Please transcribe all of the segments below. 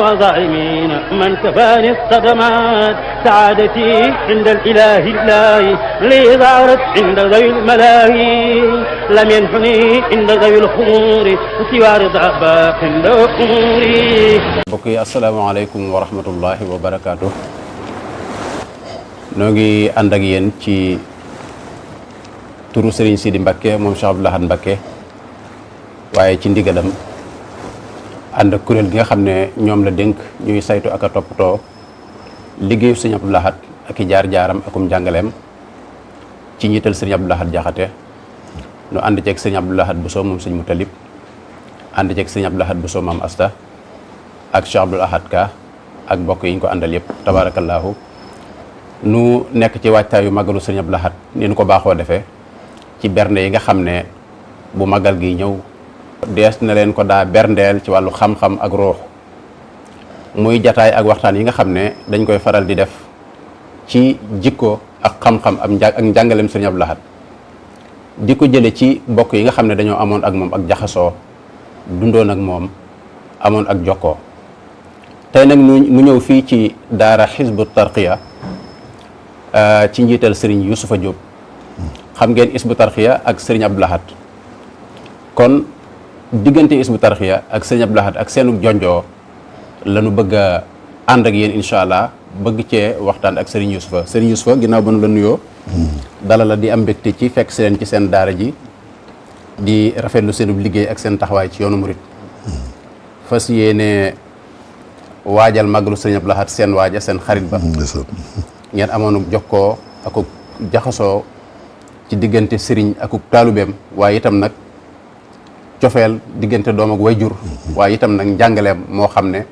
وظالمين من كفاني الصدمات سعادتي عند الإله لي ظهرت عند ذوي الملاهي لم ينحني عند ذوي الخمور سوى رضا باق عند أموري. mbokk yi asalaamaaleykum wa rahmatullahi wa barakaatu. noo ngi ànd ak yéen ci turu Serigne Sidi Mbacké moom Cheikh Abdou Lahad Mbacké waaye ci ndigalam ànd ak kuréel gi nga xam ne ñoom la dénk ñuy saytu ak a toppatoo liggéeyu Serigne Abdou Lahad ak i jaar-jaaram akum jàngaleem ci njiital Serigne Abdou Lahad Jaxate nu ànd ceeg Serigne Abdou Lahad Bousso moom Serigne Moutalib ànd ceeg Serigne Abdou Lahad Bousso maam Asta ak Cheikh Abdou Lahad Ka ak mbokk yi ñu ko àndal yëpp tabaarakallaahu nu nekk ci waajtaayu màggalu Serigne Abdou Lahad ni nu ko baaxoo defee ci bernde yi nga xam ne bu màggal gi ñëw dees na leen ko daa berndeel ci wàllu xam-xam ak ruux muy jataay ak waxtaan yi nga xam ne dañ koy faral di def ci jikko ak xam-xam ak njàngaleem Serigne Abdou Lahad di ko jële ci mbokk yi nga xam ne dañoo amoon ak moom ak jaxasoo dundoon ak moom amoon ak jokkoo tey nag nu ñëw fii ci daara Hizbu Tarqiya ci njiital Serigne Youssoufa Diop xam ngeen Hizbu Tarqiya ak Serigne Abdou Lahad kon diggante Hizbu Tarqiya ak Serigne Abdou Lahad ak seenu jonjoo la nu bëgg a ànd ak yéen incha allah bëgg cee waxtaan ak Serigne Youssoufa ginnaaw ba nu la nuyoo dala la di am mbégte ci fekk si leen ci seen daara ji di rafetlu seenub liggéey ak seen taxawaay ci yoonu murit fas yéene waajal màggalu Serigne Abdou Lahad seen waaja seen xarit ba ngeen amoon jokkoo ak jaxasoo ci diggante Serigne ak taalubeem waaye itam nag cofeel diggante doom ak wayjur waaye itam nag njàngaleem moo xam ne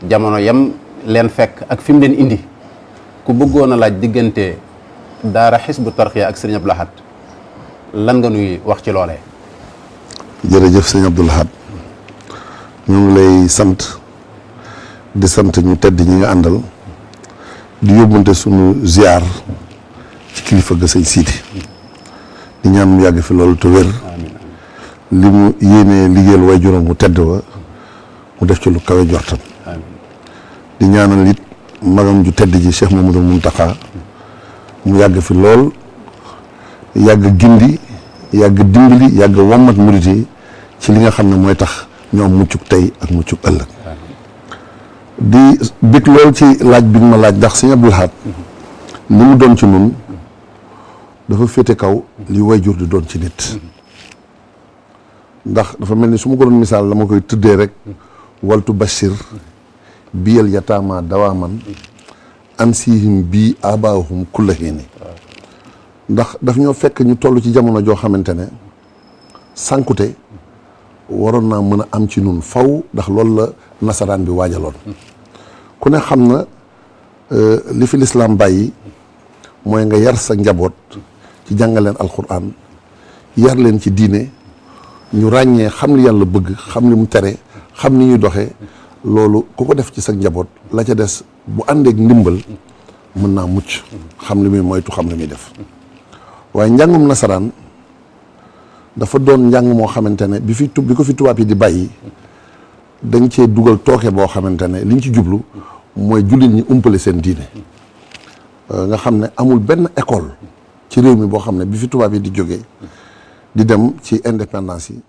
jamono yam leen fekk ak fi mu leen indi ku bëggoon a laaj diggante daara Hizbu Tarqiya ak Serigne Abdou Lahad lan nga nuy wax ci loolee. jërëjëf Serigne Abdou Lahad ñu ngi lay sant di sant ñu tedd ñi nga àndal di yóbbante sunu ziar ci kilifa ga sëñ Sidi di ñaan mu yàgg fi loolu te wér li mu yéenee liggéeyal way juróom mu tedd wa mu def ci lu kawe jortam di ñaanal it magam ju tedd ji Cheikh Mamadou Mountakha mu yàgg fi lool yàgg gindi yàgg dimbali yàgg wammat murit yi ci li nga xam ne mooy tax ñoom muccuk tey ak muccuk ëllëg di bég lool ci laaj bi nga ma laaj ndax Serigne Abdou Lahad li mu doon ci nun dafa féete kaw li wayjur di doon ci nit ndax dafa mel ni su ma ko doon misaal la ma koy tuddee rek waltu bashir biyal yataama dawaaman ansihim bii abaahum kullahiini ndax daf ñoo fekk ñu toll ci jamono joo xamante ne sànkute waroon naa mën a am ci nun faw ndax loolu la nasaraan bi waajaloon ku ne xam na li fi lislaam bàyyi mooy nga yar sa njaboot ci jàngaleen alquran yar leen ci diine ñu ràññee xam li yàlla bëgg xam li mu tere xam ni ñuy doxee loolu ku ko def ci sa njaboot la ca des bu àndeek ndimbal mën naa mucc xam li muy moytu xam li muy def waaye njàngum nasaraan dafa doon njàng moo xamante ne bi ko fi tubaab yi di bàyyi dañ cee dugal tooke boo xamante ne liñ ci jublu mooy jullit ñi umpale seen diine nga xam ne amul benn école ci réew mi boo xam ne bi fi tubaab yi di jógee di dem ci indépendance yi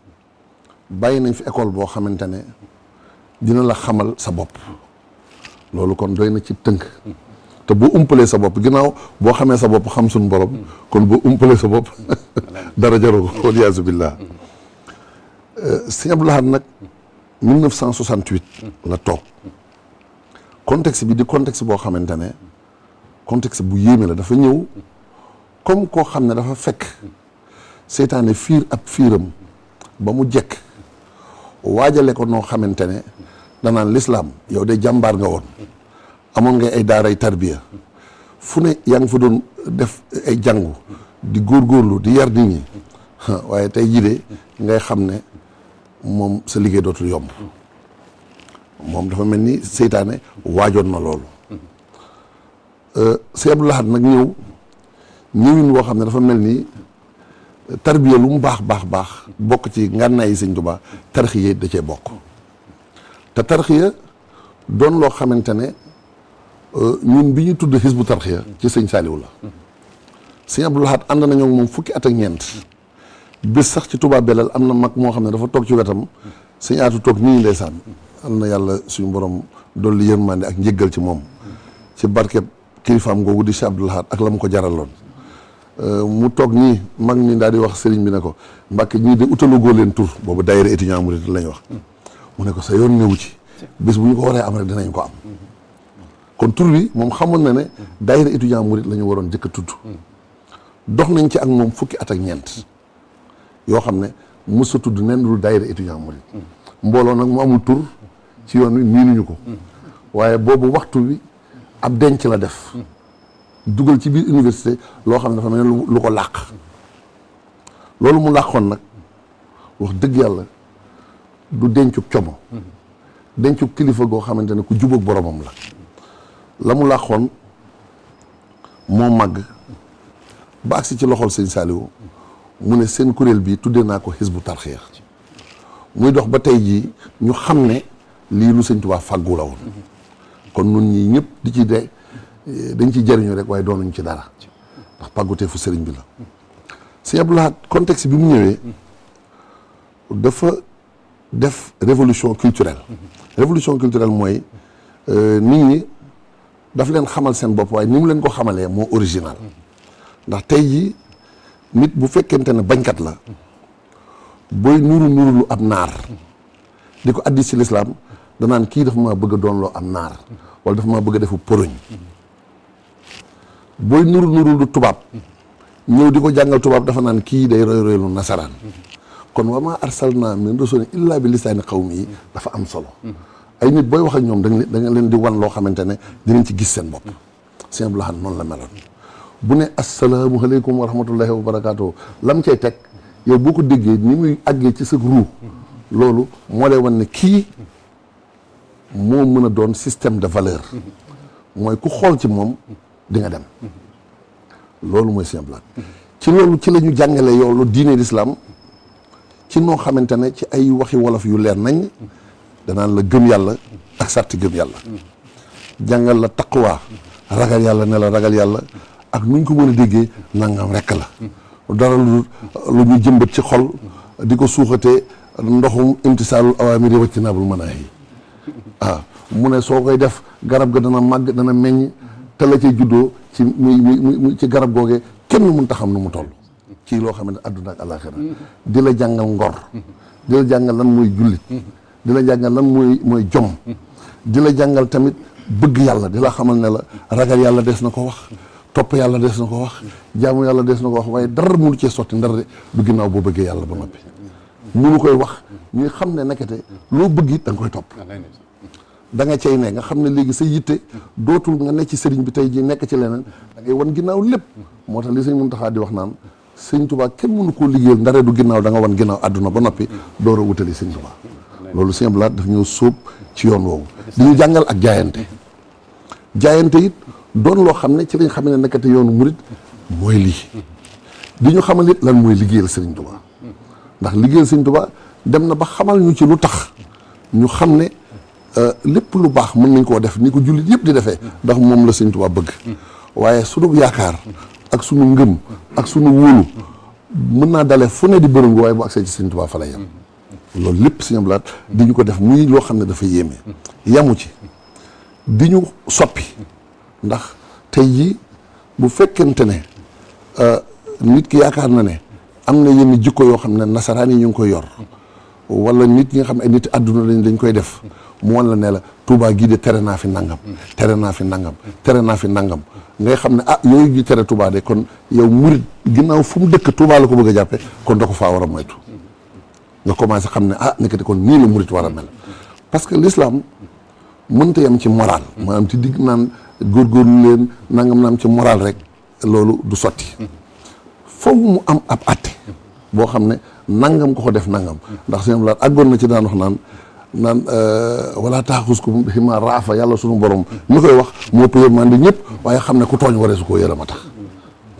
bàyyi nañ fi école boo xamante ne dina la xamal sa bopp loolu kon doy na ci tënk te boo umpalee sa bopp ginnaaw boo xamee sa bopp xam suñu borom kon boo umpalee sa bopp dara jaroo ko waliyaasu billah Serigne Abdou Lahad nag 1968 la toog contexte bi di contexte boo xamante ne contexte bu yéeme la dafa ñëw comme koo xam ne dafa fekk seytaane fiir ab fiiram ba mu jekk waajale ko noo xamante ne danaan lislaam yow de jàmbaar nga woon amoon nga ay daaray tarbiya fu ne yaa ngi fa doon def ay jàngu di góorgóorlu di yar nit ñi waaye tey jii de ngay xam ne moom sa liggéey dootul yomb moom dafa mel ni seytaane waajoon na loolu Serigne Abdou Lahad nag ñëwin woo xam ne dafa mel ni tarbiya lu mu baax bokk ci ngànnaay yi Sëñ Tuubaa tarxiya da cee bokk te tarxiya doon loo xamante ne ñun bi ñu tudd Hizbut Tarqiyyah ci sëñ Saliou la sëñ Abdou Lahad ànd nañoo moom fukki at ak ñeent bés sax ci Touba Belel am na mag moo xam ne dafa toog ci wetam sëñ Aatu toog nii ndeysaan am na yàlla suñu borom dolli yërmande ak njëggal ci moom ci barkeb kilifaam googu di Cheikh Abdou Lahad ak la mu ko jaraloon mu toog nii mag ñi daal di wax sëriñ bi ne ko Mbàkke ñii de utalugoo leen tur boobu daayira étudiant murid lañ wax mu ne ko sa yoon newu ci bés bu ñu ko waree am rek dinañ ko am kon tur bi moom xamoon na ne daayira étudiant murid la ñu waroon jëkk a tudd dox nañ ci ak moom fukki at ak ñeent yoo xam ne mos a tudd nen lu daayira étudiant murid mbooloo nag mu amul tur ci yoon wi miinuñu ko waaye boobu waxtu bi ab denc la def dugal ci biir université loo xam ne dafa mel ne lu ko làq loolu mu làqoon nag wax dëgg yàlla du dencuk como dencuk kilifa goo xamante ne ku jubóog boromam la mu làqoon moo màgg ba agsi ci loxol sëñ Saliou mu ne seen kuréel bi tuddee naa ko Hizbut Tarqiyyah muy dox ba tey jii ñu xam ne lii lu sëñ Tuubaa fàggu la woon kon nun ñii ñëpp di ci de dañ ci jëriñu rek waaye doonuñ ci dara ndax pàggutee fu sëriñ bi la sëñ Abdou Lahad contexte bi mu ñëwee dafa def révolution culturelle mooy nit ñi daf leen xamal seen bopp waaye ni mu leen ko xamalee moo original ndax tey jii nit bu fekkente ne bañkat la booy nuru lu ab naar di ko addi ci lislaam danaan kii dafa maa bëgg a doon loo am naar wala dafa maa bëgg a defu poroñ booy nuru lu tubaab ñëw di ko jàngal tubaab dafa naan kii day roy lu nasaraan kon wa maa arsalnaa min rasulin illaa bi lisaani qawmihi dafa am solo ay nit booy wax ak ñoom da nga leen di wan loo xamante ne dinañ ci gis seen bopp sëñ Abdou Lahad noonu la meloon bu ne asalaamualeykum wa rahmatullahi wa barakaatu lam cay teg yow boo ko déggee ni muy àggee ci sa ruu loolu moo lay wan ne kii moo mën a doon système de valeur mooy ku xool ci moom di nga dem loolu mooy sëñ Abdou Lahad ci loolu ci la ñu jàngale yow diine l'islam ci noo xamante ne ci ay waxi wolof yu leer nañ danaan la gëm yàlla ak sarti gëm yàlla jàngal la taqwa ragal yàlla ne la ragal yàlla ak nuñ ko mën a déggee nangam rekk la dara lu ñu jëmbat ci xol di ko suuxatee ndoxum imtisaalul awaamiri wacc naabul manaahi mu ne soo koy def garab ga dana màgg dana meññ te la cay juddoo ci muy ci garab googee kenn mun ta xam nu mu toll ci loo xam ne àdduna ak àllaaxira di la jàngal ngor di la jàngal lan mooy jullit di la jàngal lan mooy jom di la jàngal tamit bëgg yàlla di la xamal ne la ragal yàlla des na ko wax topp yàlla des na ko wax jaamu yàlla des na ko wax waaye dara mënu cee sotti ndar de du ginnaaw boo bëggee yàlla ba noppi mënu koy wax ñuy xam ne nekkate loo bëgg it da nga koy topp da nga cay ne nga xam ne léegi sa yitte dootul nga nekk ci sëriñ bi tey ji nekk ci leneen da ngay wan ginnaaw lépp moo tax li sëñ Muntaxa di wax naan sëñ Tuubaa kenn mënu koo liggéeyal ndare du ginnaaw da nga wan ginnaaw àdduna ba noppi door a wutali sëñ Tuubaa loolu sëñ Abdou Lahad daf ñëw sóob ci yoon woowu di ñu jàngal ak jaayante it doon loo xam ne ci lañ xam ne nekkate yoonu murit mooy lii di ñu xamal it lan mooy liggéeyal sëriñ Tuubaa ndax liggéeyal sëriñ Tuubaa dem na ba xamal ñu ci lu tax ñu xam ne lépp lu baax mën nañ koo def ni ko jullit yëpp di defee ndax moom la sëriñ Tuubaa bëgg waaye sunu yaakaar ak sunu ngëm ak sunu wóolu mën naa dalee fu ne di bërëngu waaye bu agsee ci sëriñ Tuubaa fa la yem loolu lépp sëriñ Abdou Lahad di ñu ko def muy loo xam ne dafa yéeme yamu ci di ñu soppi ndax tey jii bu fekkente ne nit ki yaakaar na ne am na yenn jikko yoo xam ne nasaraan yi ñu ngi koy yor wala nit ñi nga xam ne ay nit àdduna lañ koy def mu wan la ne la Touba gii de tere naa fi nangam tere naa fi nangam tere naa fi nangam ngay xam ne yooyu ñu tere Touba de kon yow murit ginnaaw fu mu dëkk Touba la ko bëgg a jàppe kon da ko faa war a moytu nga commencé xam ne nekkati kon nii la murit war a mel parce que l'islam mënta yam ci moral maanaam ci digg naan góorgóorlu leen nangam naam ci moral rek loolu du sotti foofu mu am ab atte boo xam ne nangam ko def nangam ndax sëñ Abdou Lahad àggoon na ci daan wax naan wala taaxuskum bihimaa raafa yàlla sunu borom mi koy wax moo ëpp yërmande ñëpp waaye xam ne ku tooñ waree su koo yërëm a tax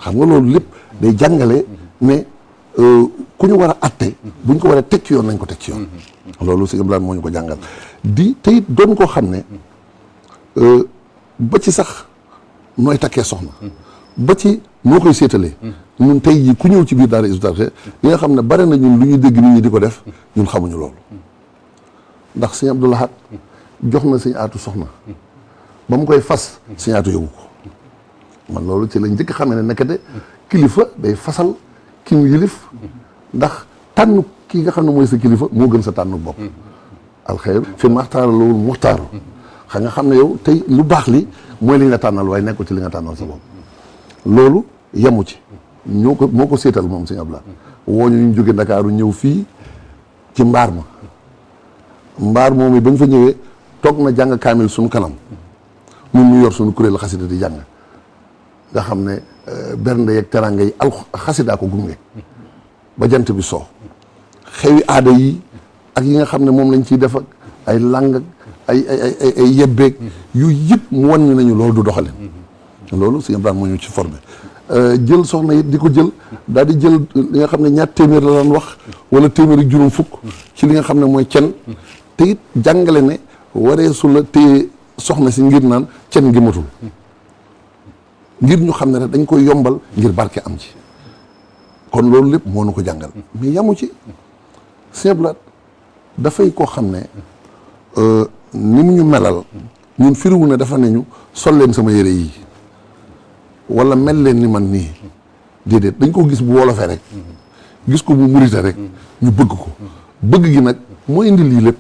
xam nga loolu lépp day jàngale ne ku ñu war a atte buñ ko war a teg ci yoon nañ ko teg ci yoon loolu sëñ Abdou Lahad moo ñu ko jàngal di te it doon koo xam ne ba ci sax nooy takkee soxna ba ci noo koy séetalee ñun tey jii ku ñëw ci biir daara Hizbut Tarqiyyah li nga xam ne bare na ñun lu ñu dégg nit ñi di ko def ñun xamuñu loolu ndax sëñ Abdou Lahad jox na sëñ Aatu soxna ba mu koy fas sëñ Aatu yóbbu ko man loolu ci lañ njëkk xamee ne nekkate kilifa day fasal ki mu yilif ndax tànn kii nga xam ne mooy sa kilifa moo gën sa tànn bopp alxeyr fi maxtaara lawul muxtaaru xam nga xam ne yow tey lu baax li mooy li nga tànnal waaye nekkul ci li nga tànnal sa bopp loolu yemu ci moo ko seetal moom sëñ Abdou Lahad woo ñu jóge Ndakaaru ñëw fii ci mbaar moom yi bañ fa ñëwee toog na jàng kaamil suñu kanam ñun ñu yor suñu kuréel xasida di jàng nga xam ne bernde yeeg teranga yi xasidaa ko gunge ba jant bi soo xewi aada yi ak yi nga xam ne moom lañ ciy def ak ay lang ak ay yebbeeg yooyu yëpp mu wan ñu nañu loolu du doxalin loolu sëñ Ibrahima moo ñu ci formé jël soxna it di ko jël daal di jël li nga xam ne ñaar téeméer la daan wax wala téeméer ak juróom fukk ci li nga xam ne mooy cen te it jàngale ne waree su la téye soxna si ngir naan cen gi matul ngir ñu xam ne rek dañ koy yombal ngir barke am ci kon loolu lépp moo nu ko jàngal mais yamu ci Sëñ Abdou Lahad dafay koo xam ne ni mu ñu melal ñun firiwu ne dafa ne ñu sol leen sama yére yi wala mel leen ni man nii déedéet dañ ko gis bu wolofee rek gis ko bu murite rek ñu bëgg ko bëgg gi nag moo indi lii lépp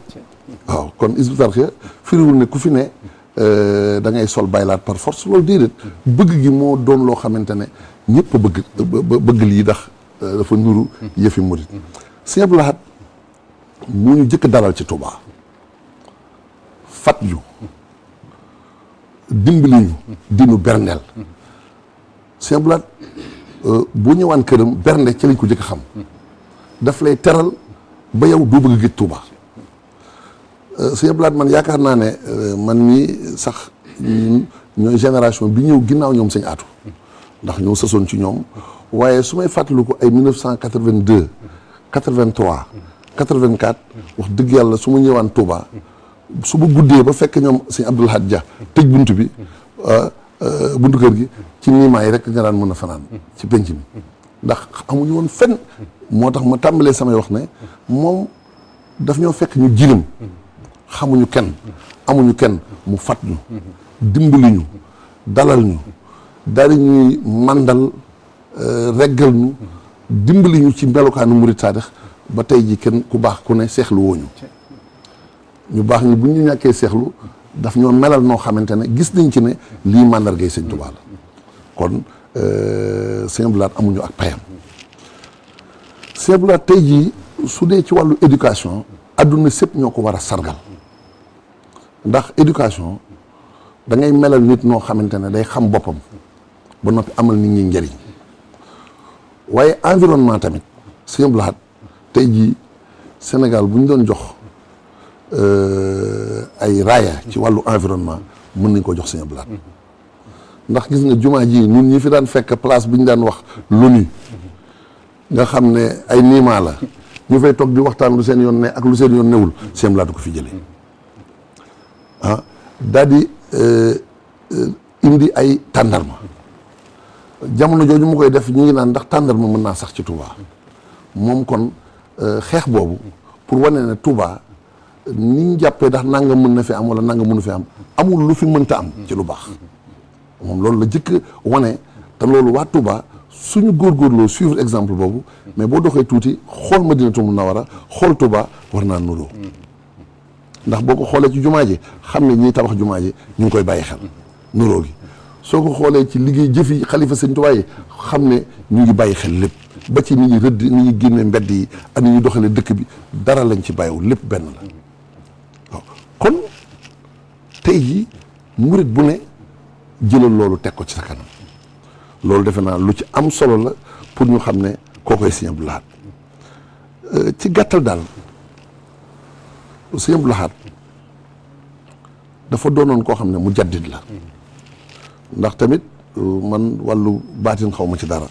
waaw kon Hizbut Tarqiyyah firiwul ne ku fi ne da ngay sol baylaat par force loolu déedéet bëgg gi moo doon loo xamante ne ñëpp a bëgg lii ndax dafa nuru yëfi murit Sëñ Abdou Lahad mu ñu jëkk dalal ci Touba fat yu dimbali ñu dinu berndeel Sëñ Abdou Lahad boo ñëwaan këram bernde ci lañ ko jëkk xam daf lay teral ba yow doo bëgg géej Touba Sëñ Abdou Lahad man yaakaar naa ne man mii sax ñooy génération bi ñëw ginnaaw ñoom sëñ Aatu ndax ñoo sësoon ci ñoom waaye su may fàttaliku ay 1982 83 84 wax dëgg yàlla su ma ñëwaan Touba su ma guddee ba fekk ñoom sëñ Abdou Lahad Dia tëj buntu bi buntu kër gi ci niimaa yi rek nga daan mën a fanaan ci penc mi ndax amuñu woon fenn moo tax ma tàmbalee samay wax ne moom daf ñoo fekk ñu jirim xamuñu kenn amuñu kenn mu fat ñu dimbali ñu dalal ñu daal di ñuy màndal reggal ñu dimbali ñu ci melukaanu murit saadix ba tey ji kenn ku baax ku ne seexlu wooñu ñu baax ñi bu ñu ñàkkee seexlu daf ñoo melal noo xamante ne gis nañ ci ne lii màndargay sëñ Tuubaa la kon Sëñ Abdou Lahad amuñu ak payam Sëñ Abdou Lahad tey jii su dee ci wàllu éducation adduna sépp ñoo ko war a sargal ndax éducation da ngay melal nit noo xamante ne day xam boppam ba noppi amal nit ñi njëriñ waaye environnement tamit Sëñ Abdou Lahad tey jii Sénégal bu ñu doon jox ay raaya ci wàllu environnement mën nañ ko jox Sëñ Abdou Lahad ndax gis nga jumaa ji ñun ñi fi daan fekk place bi ñu daan wax l'ONU nga xam ne ay niimaa la ñu fay toog di waxtaan lu seen yoon ne ak lu seen yoon newul Sëñ Abdou Lahad ko fi jëlee daal di indi ay tàndarma jamono jooju mu koy def ñu ngi naan ndax tàndarma mën naa sax ci Touba moom kon xeex boobu pour wane ne Touba ni ñu jàppee ndax nanga mën na fi am wala nanga mënu fi am amul lu fi mënta am ci lu baax moom loolu la jëkk wane te loolu waa Touba suñu góorgóorloo suivre exemple boobu mais boo doxee tuuti xool Madinatul Munawwara xool Touba war naa nuroo ndax boo ko xoolee ci jumaa ji xam ne ñiy tabax jumaa ji ñu ngi koy bàyyi xel nuroo gi soo ko xoolee ci liggéey jëfi xalifa sëñ Touba yi xam ne ñu ngi bàyyi xel lépp ba ci ni ñuy rëdd ni ñuy génnee mbedd yi ak ni ñuy doxalee dëkk bi dara lañ ci bàyyiwul lépp benn la waaw kon tey jii murit bu ne jëlal loolu teg ko ci sa kanam loolu defe naa lu ci am solo la pour ñu xam ne koo koy Sëñ Abdou Lahad ci gàttal daal Sëñ Abdou Lahad dafa doonoon koo xam ne mu jaddit la ndax tamit man wàllu baatin xaw ma ci dara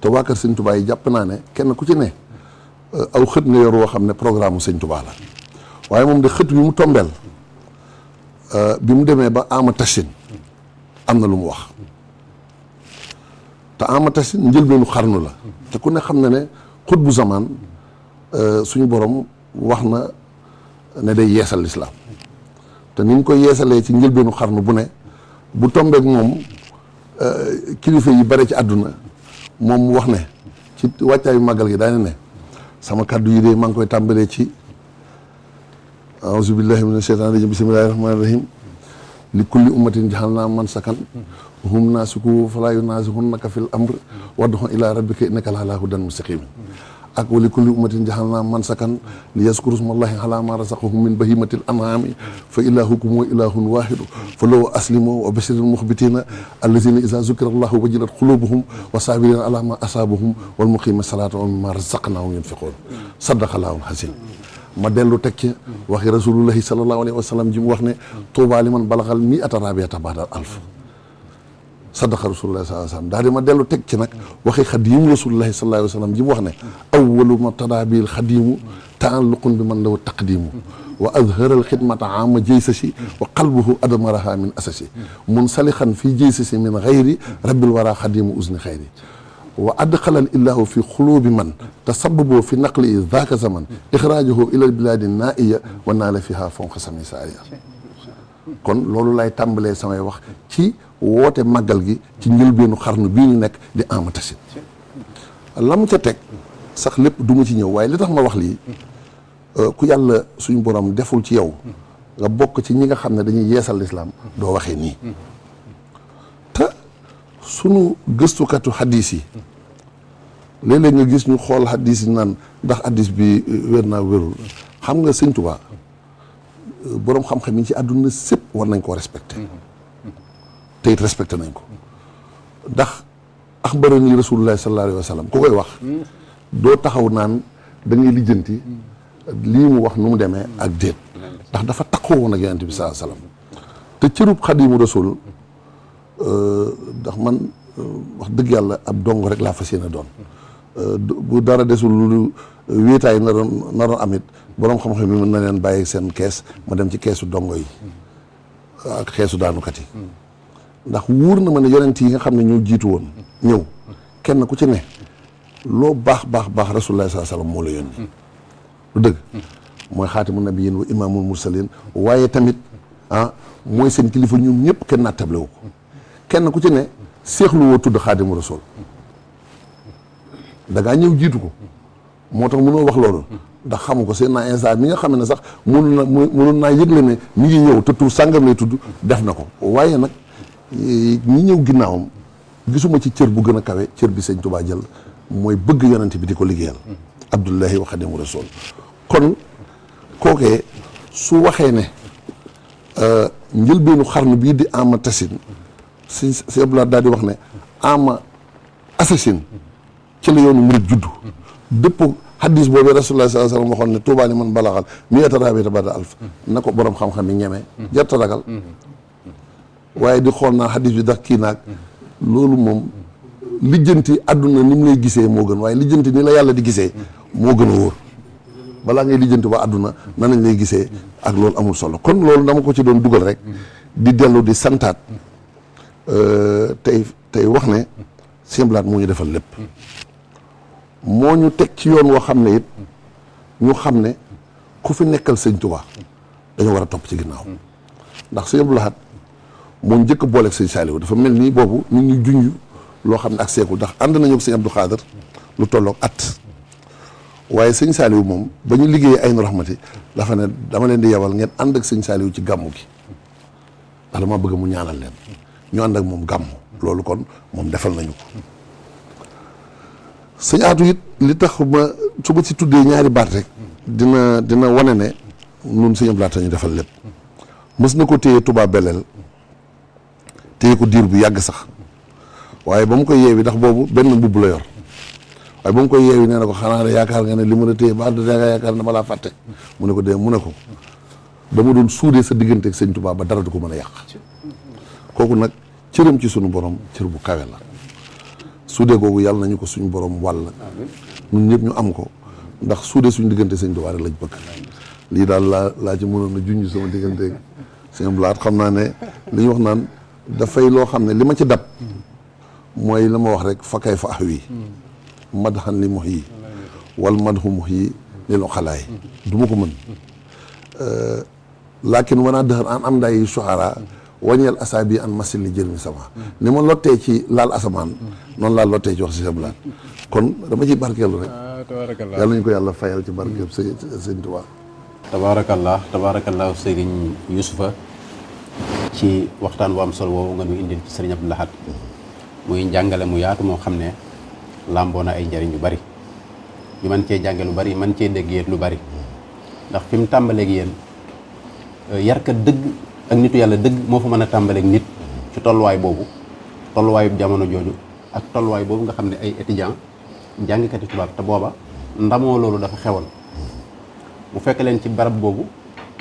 te waa kër Sëñ Tuubaa yi jàpp naa ne kenn ku ci ne aw xët nga yor woo xam ne programme u Sëñ Tuubaa la waaye moom de xët bi mu tombeel bi mu demee ba ama tashin am na lu mu wax te ama tashin njëlbeenu xarnu la te ku ne xam na ne xut bu zamaan suñu borom wax na ne day yeesal lislaam te ni ñu koy yeesalee ci njëlbeenu xarnu bu ne bu tombeek moom kilifa yi bare ci àdduna moom mu wax ne ci wàccaayu màggal gi daane ne sama kàddu yi de maa ngi koy tàmbalee ci auzu billahi mina sheytaani rajim bismillahi rahmaani rahim li kulli ummatin jaxalnaa mansakan hum naasiku falaa yunaasikunnaka fil amr wad'u ilaa rabbika innaka la'alaa hudan mustaqim ak wa li kulli ummatin jaxalnaa mansakan li yaskuru smallahi alaa maa razaqahum min bahimatil an'aami fa ilaahukum wa ilaahun waahidu falahu aslimu wa bashiril muxbitiina allaziina izaa zukira allahu wajilat quluubuhum wa saabiriina alaa maa asaabahum wal muqiimiina salaata wa mimmaa razaqnaahum yunfiquun sadaqallaahu al-aziim. ma dellu teg ci waxi rasulullahi sallallahu alayhi wa sallam ji mu wax ne tuubaa liman balagal mi'ata rabiata ba'dal alf sadaqa rasulullahi sallallahu alayhi wa sallam daal di ma dellu teg ci nag waxi xadiimu rasulullahi sallallahu alayhi wa sallam ji mu wax ne awwalu ma tadaabil xadiimu taalluqun bi man law taqdiimu wa azharal xidmata ama jaysasi wa qalbuhu admaraha min asasi munsalixan fi jaysasi min xayri rabbil wara xadiimu usni xayri wa adxalal illahu fi xulubi man tasababoo fi naqli zaaka zaman ixraajahu ilal bilaadi naaiya wa naala fiha fonk sami saariya kon loolu lay tàmbalee samay wax ci woote màggal gi ci njëlbeenu xarnu bii ñu nekk di ama tasin lam ca teg sax lépp du ma ci ñëw waaye li tax ma wax lii ku yàlla suñu borom deful ci yow nga bokk ci ñi nga xam ne dañuy yeesal lislaam doo waxee nii sunu gëstukatu hadis yi léeg-léeg nga gis ñu xool hadis yi naan ndax hadis bi wér naa wérul xam nga sëñ Tuubaa boroom xam-xam yi ci àdduna sépp war nañ koo respecté te it respecté nañ ko ndax axbarani rasulullahi sallallahu alayhi wa sallam ku koy wax doo taxaw naan da ngay lijjanti lii mu wax nu mu demee ak déet ndax dafa taxaw woon ak yonent bi sallallahu alayhi wa sallam te cërub xadimu rasul ndax man wax dëgg yàlla ab dong rek laa fas yéene doon bu dara desul lu wéetaay naroon amit boroom xam-xam yi mën na leen bàyyi seen kees ma dem ci keesu dongo yi ak keesu daanukat yi ndax wóor na ma ne yonent yi nga xam ne ñoo jiitu woon ñëw kenn ku ci ne loo baax rasulullah sallallahu alayhi wasallam moo la yónni lu dëgg mooy xaatimu nabiyyin wa imaamul mursalin waaye tamit mooy seen kilifa ñoom ñëpp kenn nattable wu ko kenn ku ci ne seexlu woo tudd xaadimu rasul da ngaa ñëw jiitu ko moo tax mënoo wax loolu ndax xamu ko seen naa instant mi nga xam ne sax mënoon naa yëgle ne mi ngi ñëw te tur sàngam lay tudd def na ko waaye nag ñi ñëw ginnaawam gisuma ci cër bu gën a kawe cër bi sëñ Tuubaa jël mooy bëgg yonent bi di ko liggéeyal abdullahi wa xaadimu rasul kon kookee su waxee ne njëlbeenu xarnu bii di ama tasin si Abdoulaye daal di wax ne ama assasine ci la yoonu murid juddu dëpp hadis boobu rasulullah sallallahu alayhi wasallam waxoon ne tuubaa liman balaxal mi'ata rabiata ba'da alf na ko borom xam-xam yi ñemee jarta ragal waaye di xool naa hadis bi ndax kii naag loolu moom lijjanti àdduna ni mu lay gisee moo gën waaye lijjanti ni la yàlla di gisee moo gën a wóor balaa ngay lijjanti ba àdduna nan lañ lay gisee ak loolu amul solo kon loolu dama ko ci doon dugal rek di dellu di santaat tey wax ne Sëñ Blaat moo ñu defal lépp moo ñu teg ci yoon woo xam ne it ñu xam ne ku fi nekkal Sëñ Tuubaa dañoo war a topp ci ginnaaw ndax Sëñ Blaat moo njëkk a booleeg Sëñ Saaliw dafa mel nii boobu ñu ngi junj loo xam ne ak seekul ndax ànd nañu ak Sëñ Abdou Khadr lu tolloog at waaye Sëñ Saaliw moom ba ñu liggéeyee Aynu Rahmati dafa ne dama leen di yebal ngeen ànd ak Sëñ Saaliw ci gàmmu gi ndax dama bëgg mu ñaanal leen ñu ànd ak moom gàmmu loolu kon moom defal nañu ko sëñ Aatu it li tax ma su ma ci tuddee ñaari baat rek dina wane ne nun Sëñ Abdou Lahad ñu defal lépp mës na ko téye Touba Belel téye ko diir bu yàgg sax waaye ba mu koy yeewi ndax boobu benn mbubb la yor waaye ba mu koy yeewi nee na ko xanaa ne yaakaar nga ne li ma la téye ba da nga yaakaar ne ma laa fàtte mu ne ko dee mu ne ko dama doon suudee sa diggante ak Sëñ Touba ba dara du ko mën a yàq kooku nag cëram ci sunu borom cër bu kawe la suude googu yàlla nañu ko suñu borom wàll ñun ñëpp ñu am ko ndax suude suñu diggante Sëñ Tuubaa lañ bëgg lii daal laa ci mënoon a junj sama diggante sëñ Blaat xam naa ne li ñu wax naan dafay loo xam ne li ma ci dab mooy la ma wax rek fa kay fa ax wi madhan li muhyi wal madhu muhyi lil uqalaay du ma ko mën laakin wanaa dëxër an am nday suhara wañeel asaabi an masil li jël mi sama ni ma lottee ci laal asamaan noonu laa lottee ci wax si sëñ Blaat kon dama ciy barkeelu rek tabaarakallah yàlla ñu ko yàlla fayal ci barkeelu sëñ Tuubaa tabaarakallah sëriñ Yuusufa ci waxtaan bu am solo woowu nga nu indil ci sëriñ Abdou Lahad muy njàngale mu yaatu moo xam ne làmboo na ay njariñ yu bari ñu mën cee jànge lu bari mën cee dégg yéen lu bari ndax fi mu tàmbaleeg yéen yarkat dëgg ak nitu yàlla dëgg moo fa mën a tàmbaleeg nit ci tolluwaay boobu tolluwaayu jamono jooju ak tolluwaay boobu nga xam ne ay étudiant jàngkati tubaab te booba ndamoo loolu dafa xewoon mu fekk leen ci barab boobu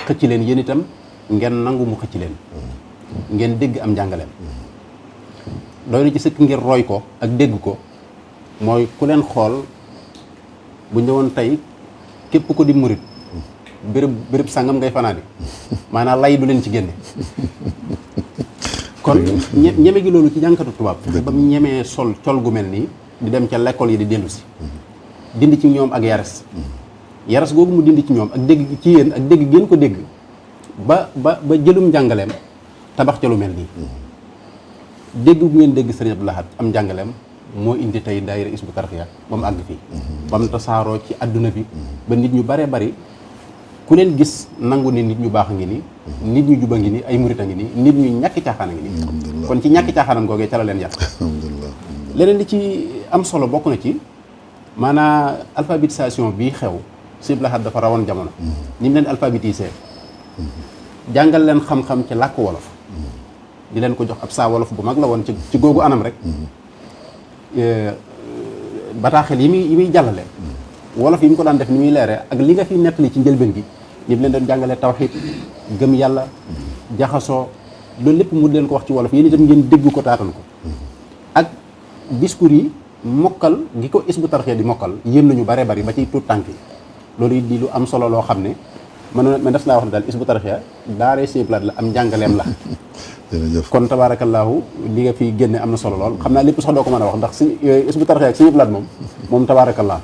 xëcc leen yéen itam ngeen nangu mu xëcc leen ngeen dégg am njàngaleem doy na ci sëkk ngir roy ko ak dégg ko mooy ku leen xool bu ñëwoon tey képp ko di murit béréb sàngam ngay fanaani maanaam lay du leen ci génne kon ñeme gi loolu ci jànkatu tubaab ba mu ñemee sol col gu mel nii di dem ca l'école yi di dellu si dindi ci ñoom ak yaras googu mu dindi ci ñoom ak dégg ci yéen ak dégg ngeen ko dégg ba jëlum njàngaleem tabax ca lu mel nii dégg bu ngeen dégg sëriñ Abdou Lahad am njàngaleem moo indi tey daayira Hizbut Tarqiyyah ba mu àgg fii ba mu tasaaroo ci àdduna bi ba nit ñu baree bari ku leen gis nangu ni nit ñu baax a ngi nii nit ñu juba ngi nii ay murit a ngi nii nit ñu ñàkki caaxaan a ngi nii kon ci ñàkki caaxaanam googee ca la leen yàq leneen li ci am solo bokk na ci maanaam alphabétisation bii xew Sëriñ Abdou Lahad dafa rawoon jamono ni mu leen alphabétisé jàngal leen xam-xam ci làkk wolof di leen ko jox ab saa wolof bu mag la woon ci googu anam rek bataaxel yi muy jàllale wolof yi mu ko daan def ni muy leere ak li nga fi nettali ci njëlbeen gi ñi leen doon jàngale tawxiid gëm yàlla jaxasoo loolu lépp mu leen ko wax ci wolof yéen itam ngeen dégg ko taatan ko ak discours yi mokkal gi ko Hizbut Tarqiyyah di mokkal yéen nañu bare bari ba ci tuut tànk yi loolu di lu am solo loo xam ne man des naa wax ne daal Hizbut Tarqiyyah daaree Sëriñ Blaat la am njàngaleem la jërëjëf kon tabaarakallaahu li nga fi génne am na solo lool xam naa lépp sax doo ko mën a wax ndax si Hizbut Tarqiyyah ak Sëriñ Blaat moom tabaarakallaahu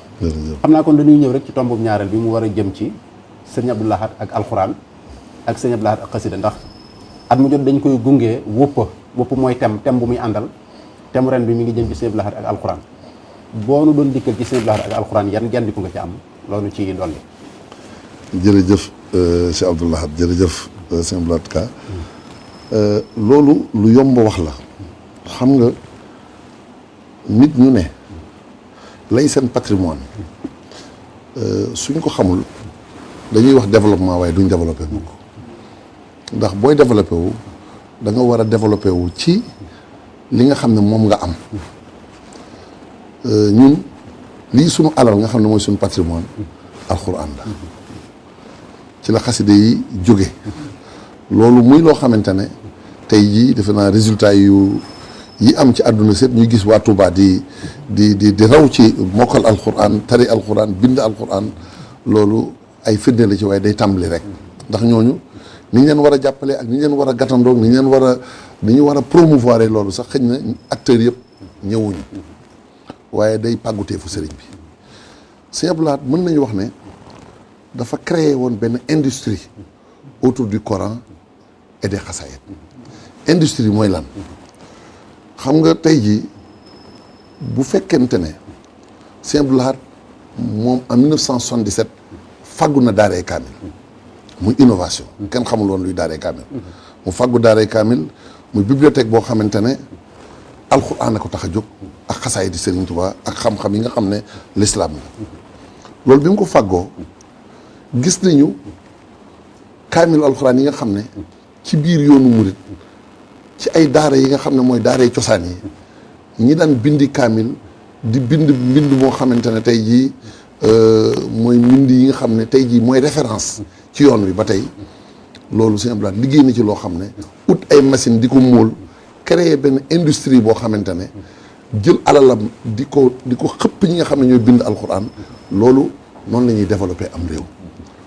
xam naa kon dañuy ñëw rek ci tombu ñaareel bi mu war a jëm ci Sëriñ Abdou Lahad ak alxuraan ak Sëriñ Abdou Lahad ak xasida ndax at mu jot dañ koy gungee wëpp mooy thème bu muy àndal thème ren bi mi ngi jëm ci Sëriñ Abdou Lahad ak alxuraan boo nu doon dikkal ci Sëriñ Abdou Lahad ak alxuraan yan gendiku nga ci am loolu ci dolli. jërëjëf Cheikh Abdou Lahad jërëjëf Sëriñ Blaat Ka loolu lu yomb wax la xam nga nit ñu ne lay seen patrimoine suñ ko xamul dañuy wax développement waaye duñ développé mukk ndax booy développé wu da nga war a développé wu ci li nga xam ne moom nga am ñun lii suñu alal nga xam ne mooy suñu patrimoine alxuraan la ci la xaside yi jóge loolu muy loo xamante ne tey jii defe naa résultat yi am ci àdduna sépp ñuy gis waa Touba di raw ci mokkal alxuraan tari alxuraan bind alxuraan loolu ay firnde la ci waaye day tàmbali rek ndax ñooñu ni ñu leen war a jàppale ak ni ñu leen war a gàttandoog ni ñu war a promouvoir loolu sax xëy na acteurs yëpp ñëwuñu waaye day pàgguteefu sëriñ bi Sëriñ Abdou Lahad mën nañu wax ne dafa créer woon benn industrie autour du Coran et des xasaayid industrie mooy lan xam nga tey jii bu fekkente ne Sëriñ Abdou Lahad moom en 1977 faggu na daaray kaamil muy innovation kenn xamul woon luy daaray kaamil mu faggu daaray kaamil muy bibliothèque boo xamante ne alxuraan a ko tax a jóg ak xasaayid di Sëriñ Tuubaa ak xam-xam yi nga xam ne l'islam la loolu bi mu ko faggoo gis nañu kaamilu alxuraan yi nga xam ne ci biir yoonu murit ci ay daara yi nga xam ne mooy daaray cosaan yi ñi daan bindi kaamil di mbind moo xamante ne tey jii mooy mbind yi nga xam ne tey jii mooy référence ci yoon wi ba tey loolu Sëriñ Abdou Lahad liggéey na ci loo xam ne ut ay machine di ko móol créer benn industrie boo xamante ne jël alalam di ko xëpp ñi nga xam ne ñooy bind alxuraan loolu noonu la ñuy développé am réew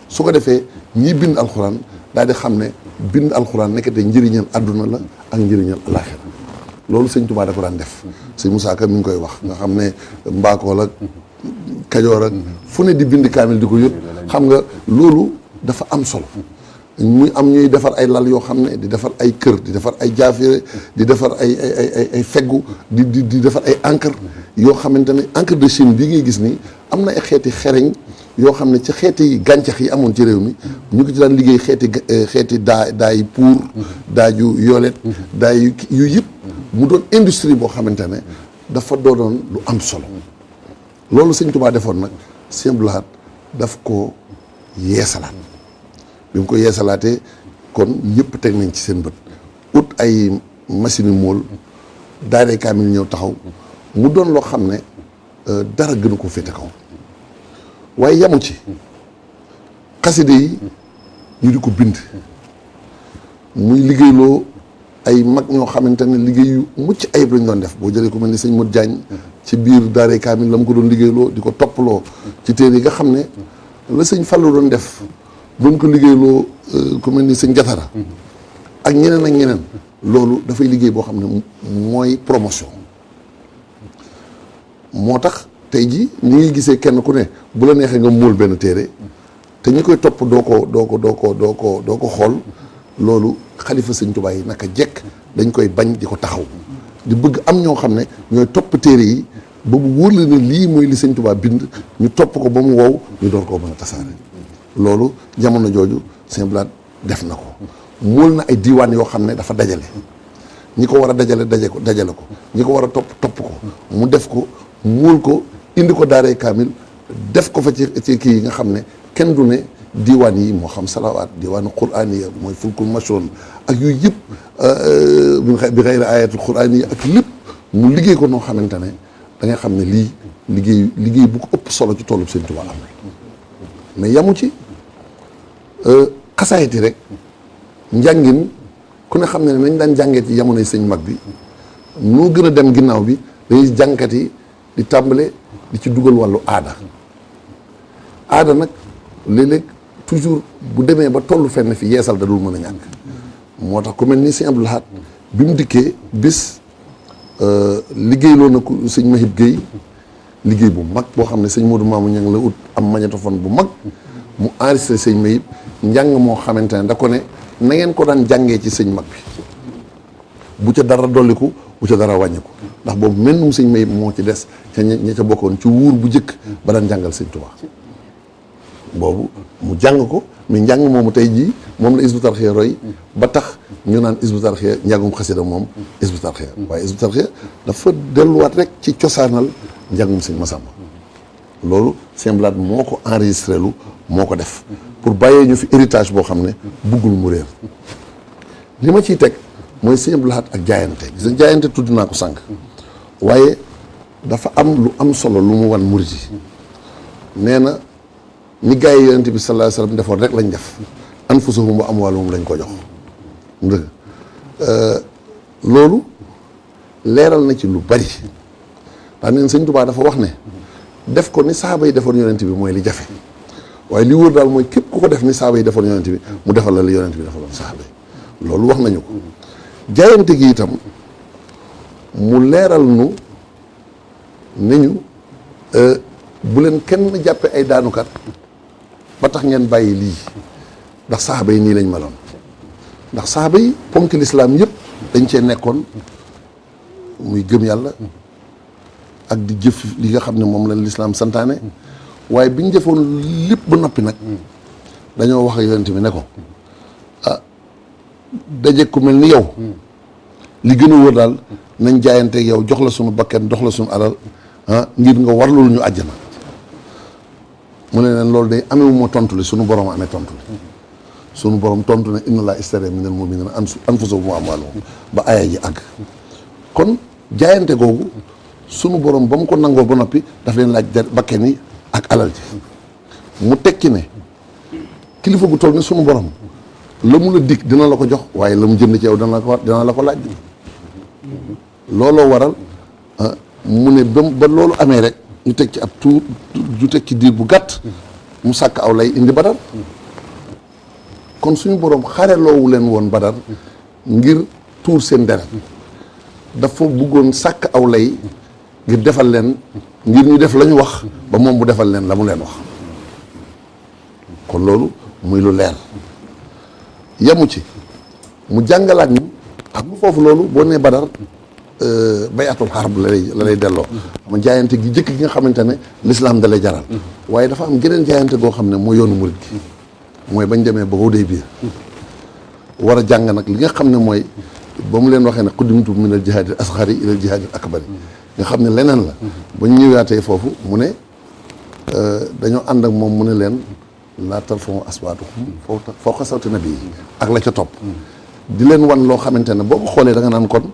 su ko defee ñiy bind alxuraan daal di xam ne bind alxuraan nekkate njëriñal àdduna la ak njëriñal alaaxira loolu sëñ Tuubaa da ko daan def sëñ Musaa Ka mi ngi koy wax nga xam ne Mbaakool ak Kajoor ak fu ne di bind kaamil di ko yót xam nga loolu dafa am solo muy am ñuy defar ay lal yoo xam ne di defar ay kër di defar ay jaafire di defar ay feggu di defar ay encre yoo xamante ne encre de Chine bii ngay gis nii am na ay xeeti xereñ yoo xam ne ci xeeti gàncax yi amoon ci réew mi ñu ko ci daan liggéey xeeti daay pour daaju yolet daay yu yëpp mu doon industrie boo xamante ne dafa doonoon lu am solo loolu sëñ Tuubaa defoon nag Sëñ Abdou Lahad daf ko yeesalaat bi mu ko yeesalaatee kon ñëpp teg nañ ci seen bët ut ay machine mool daaray kaamil ñëw taxaw mu doon loo xam ne dara gënu ko féete kaw waaye yamu ci xaside yi ñu di ko bind muy liggéeyloo ay mag ñoo xamante ne liggéey yu mucc ayib lañ doon def boo jëlee ku mel ni sëñ Modou Diagne ci biir daaray kaamil la mu ko doon liggéeyloo di ko toppaloo ci téere yi nga xam ne la sëñ Fallou doon def doon ko liggéeyloo ku mel ni sëñ Jatara ak ñeneen loolu dafay liggéey boo xam ne mooy promotion moo tax tey ji ñi ngi gisee kenn ku ne bu la neexee nga móol benn téere te ñi koy topp doo ko xool loolu xalifa sëñ Tuubaa yi naka jekk dañ koy bañ di ko taxaw di bëgg am ñoo xam ne ñooy topp téere yi ba mu wóor la ne lii mooy li sëñ Tuubaa bind ñu topp ko ba mu wow ñu door koo mën a tasaare loolu jamono jooju Sëñ Abdou Lahad def na ko móol na ay diiwaan yoo xam ne dafa dajale ñi ko war a dajale ko ñi ko war a topp ko mu def ko móol ko indi ko daaray kaamil def ko fa ci kii yi nga xam ne kenn du ne diiwaan yi moo xam salawaat diiwaanu quraaniya mooy fulkul machoon ak yooyu yëpp bi xayri ayatul quraaniya ak lépp mu liggéey ko noo xamante ne da ngay xam ne lii liggéey bu ko ëpp solo ci toolub Sëñ Tuubaa am mais yamu ci xasaayiti rek njàngin ku ne xam ne nañ daan jàngee ci jamonoy sëñ mag bi noo gën a dem ginnaaw bi dañuy jàngkat yi di tàmbale di ci dugal wàllu aada nag léeg-léeg toujours bu demee ba tollu fenn fi yeesal da dul mën a ñàkk moo tax ku mel ni Sëñ Abdou Lahad bi mu dikkee bis liggéeyloo na ko sëñ Mahib Guèye liggéey bu mag boo xam ne sëñ Modou Mamou Niang la ut am magnétophone bu mag mu enregistré sëñ Mahib njàng moo xamante ne da ko ne na ngeen ko daan jàngee ci sëñ mag bi bu ca dara dolliku bu ca dara wàññiku ndax boobu mennum sëñ Mahib moo ci des ca ña ca bokkoon ci wuur bu njëkk ba daan jàngal sëñ Tuubaa boobu mu jàng ko mais njàng moomu tey jii moom la Hizbut Tarqiyyah roy ba tax ñu naan Hizbut Tarqiyyah njàngum xasida moom Hizbut Tarqiyyah waaye Hizbut Tarqiyyah dafa delluwaat rek ci cosaanal njàngum sëñ Massamba loolu Sëñ Abdou Lahad moo ko enregistré lu moo ko def pour bàyyee ñu fi héritage boo xam ne buggul mu réer li ma ciy teg mooy Sëñ Abdou Lahad ak jaayante gis nga jaayante tudd naa ko sànq waaye dafa am lu am solo lu mu wan murit yi nee na ni gars yi yonent bi sallallahu alayhi wasallam defoon rek lañ def anfusahum wa amwaaluhum lañ ko jox dëgg loolu leeral na ci lu bari ndax neen Sëñ Tuubaa dafa wax ne def ko ni saaba yi defoon yonent bi mooy li jafe waaye li wóor daal mooy képp ku ko def ni saaba yi defoon yonent bi mu defal la li yonent bi defaloon saaba yi loolu wax nañu ko jaayante gi itam mu leeral nu ne ñu bu leen kenn jàppe ay daanukat ba tax ngeen bàyyi lii ndax saxaaba yi nii lañ meloon ndax saxaaba yi ponk lislaam yëpp dañ cee nekkoon muy gëm yàlla ak di jëf li nga xam ne moom la lislaam santaane waaye biñ jëfoon lépp ba noppi nag dañoo wax ak yonent bi ne ko ah daje ku mel ni yow li gën a wóor daal nañ jaayante yow jox la suñu bakkan jox la suñu alal ngir nga warlul ñu àjjana mu ne leen loolu day amewu ma tontu li suñu borom amee tontu li suñu borom tontu ne inna laa istara minal mu'minina anfusahum wa amwaalahum ba aaya ji àgg kon jaayante googu sunu borom ba mu ko nangoo ba noppi daf leen laaj bakkan yi ak alal ji mu tekki ne kilifa gu toll ni sunu borom la mu la dig dina la ko jox waaye la mu jënd ci yow dina la ko laaj looloo waral mu ne ba loolu amee rek ñu teg ci ab tuur ñu teg ci diir bu gàtt mu sàkk aw lay indi Badar kon suñu borom xareloowu leen woon Badar ngir tuur seen deret dafa bëggoon sàkk aw lay ngir defal leen ngir ñu def la ñu wax ba moom bu defal leen la mu leen wax kon loolu muy lu leer yemu ci mu jàngalaat ñu xam nga foofu loolu boo nee Badar bayatul xarb la lay delloo ma jaayante gi jëkk gi nga xamante ne l'islam da lay jaral waaye dafa am geneen jaayante goo xam ne mooy yoonu murid gi mooy bañ demee ba Hudaybiya war a jàng nag li nga xam ne mooy ba mu leen waxee ne qudimtu min al jihaadil asghari ila al jihaadil akbari nga xam ne leneen la ba ñu ñëwaatee foofu mu ne dañoo ànd ak moom mu ne leen laa tarfa'u aswaatakum fawqa sawti nabi ak la ca topp di leen wan loo xamante ne boo ko xoolee da nga naan kon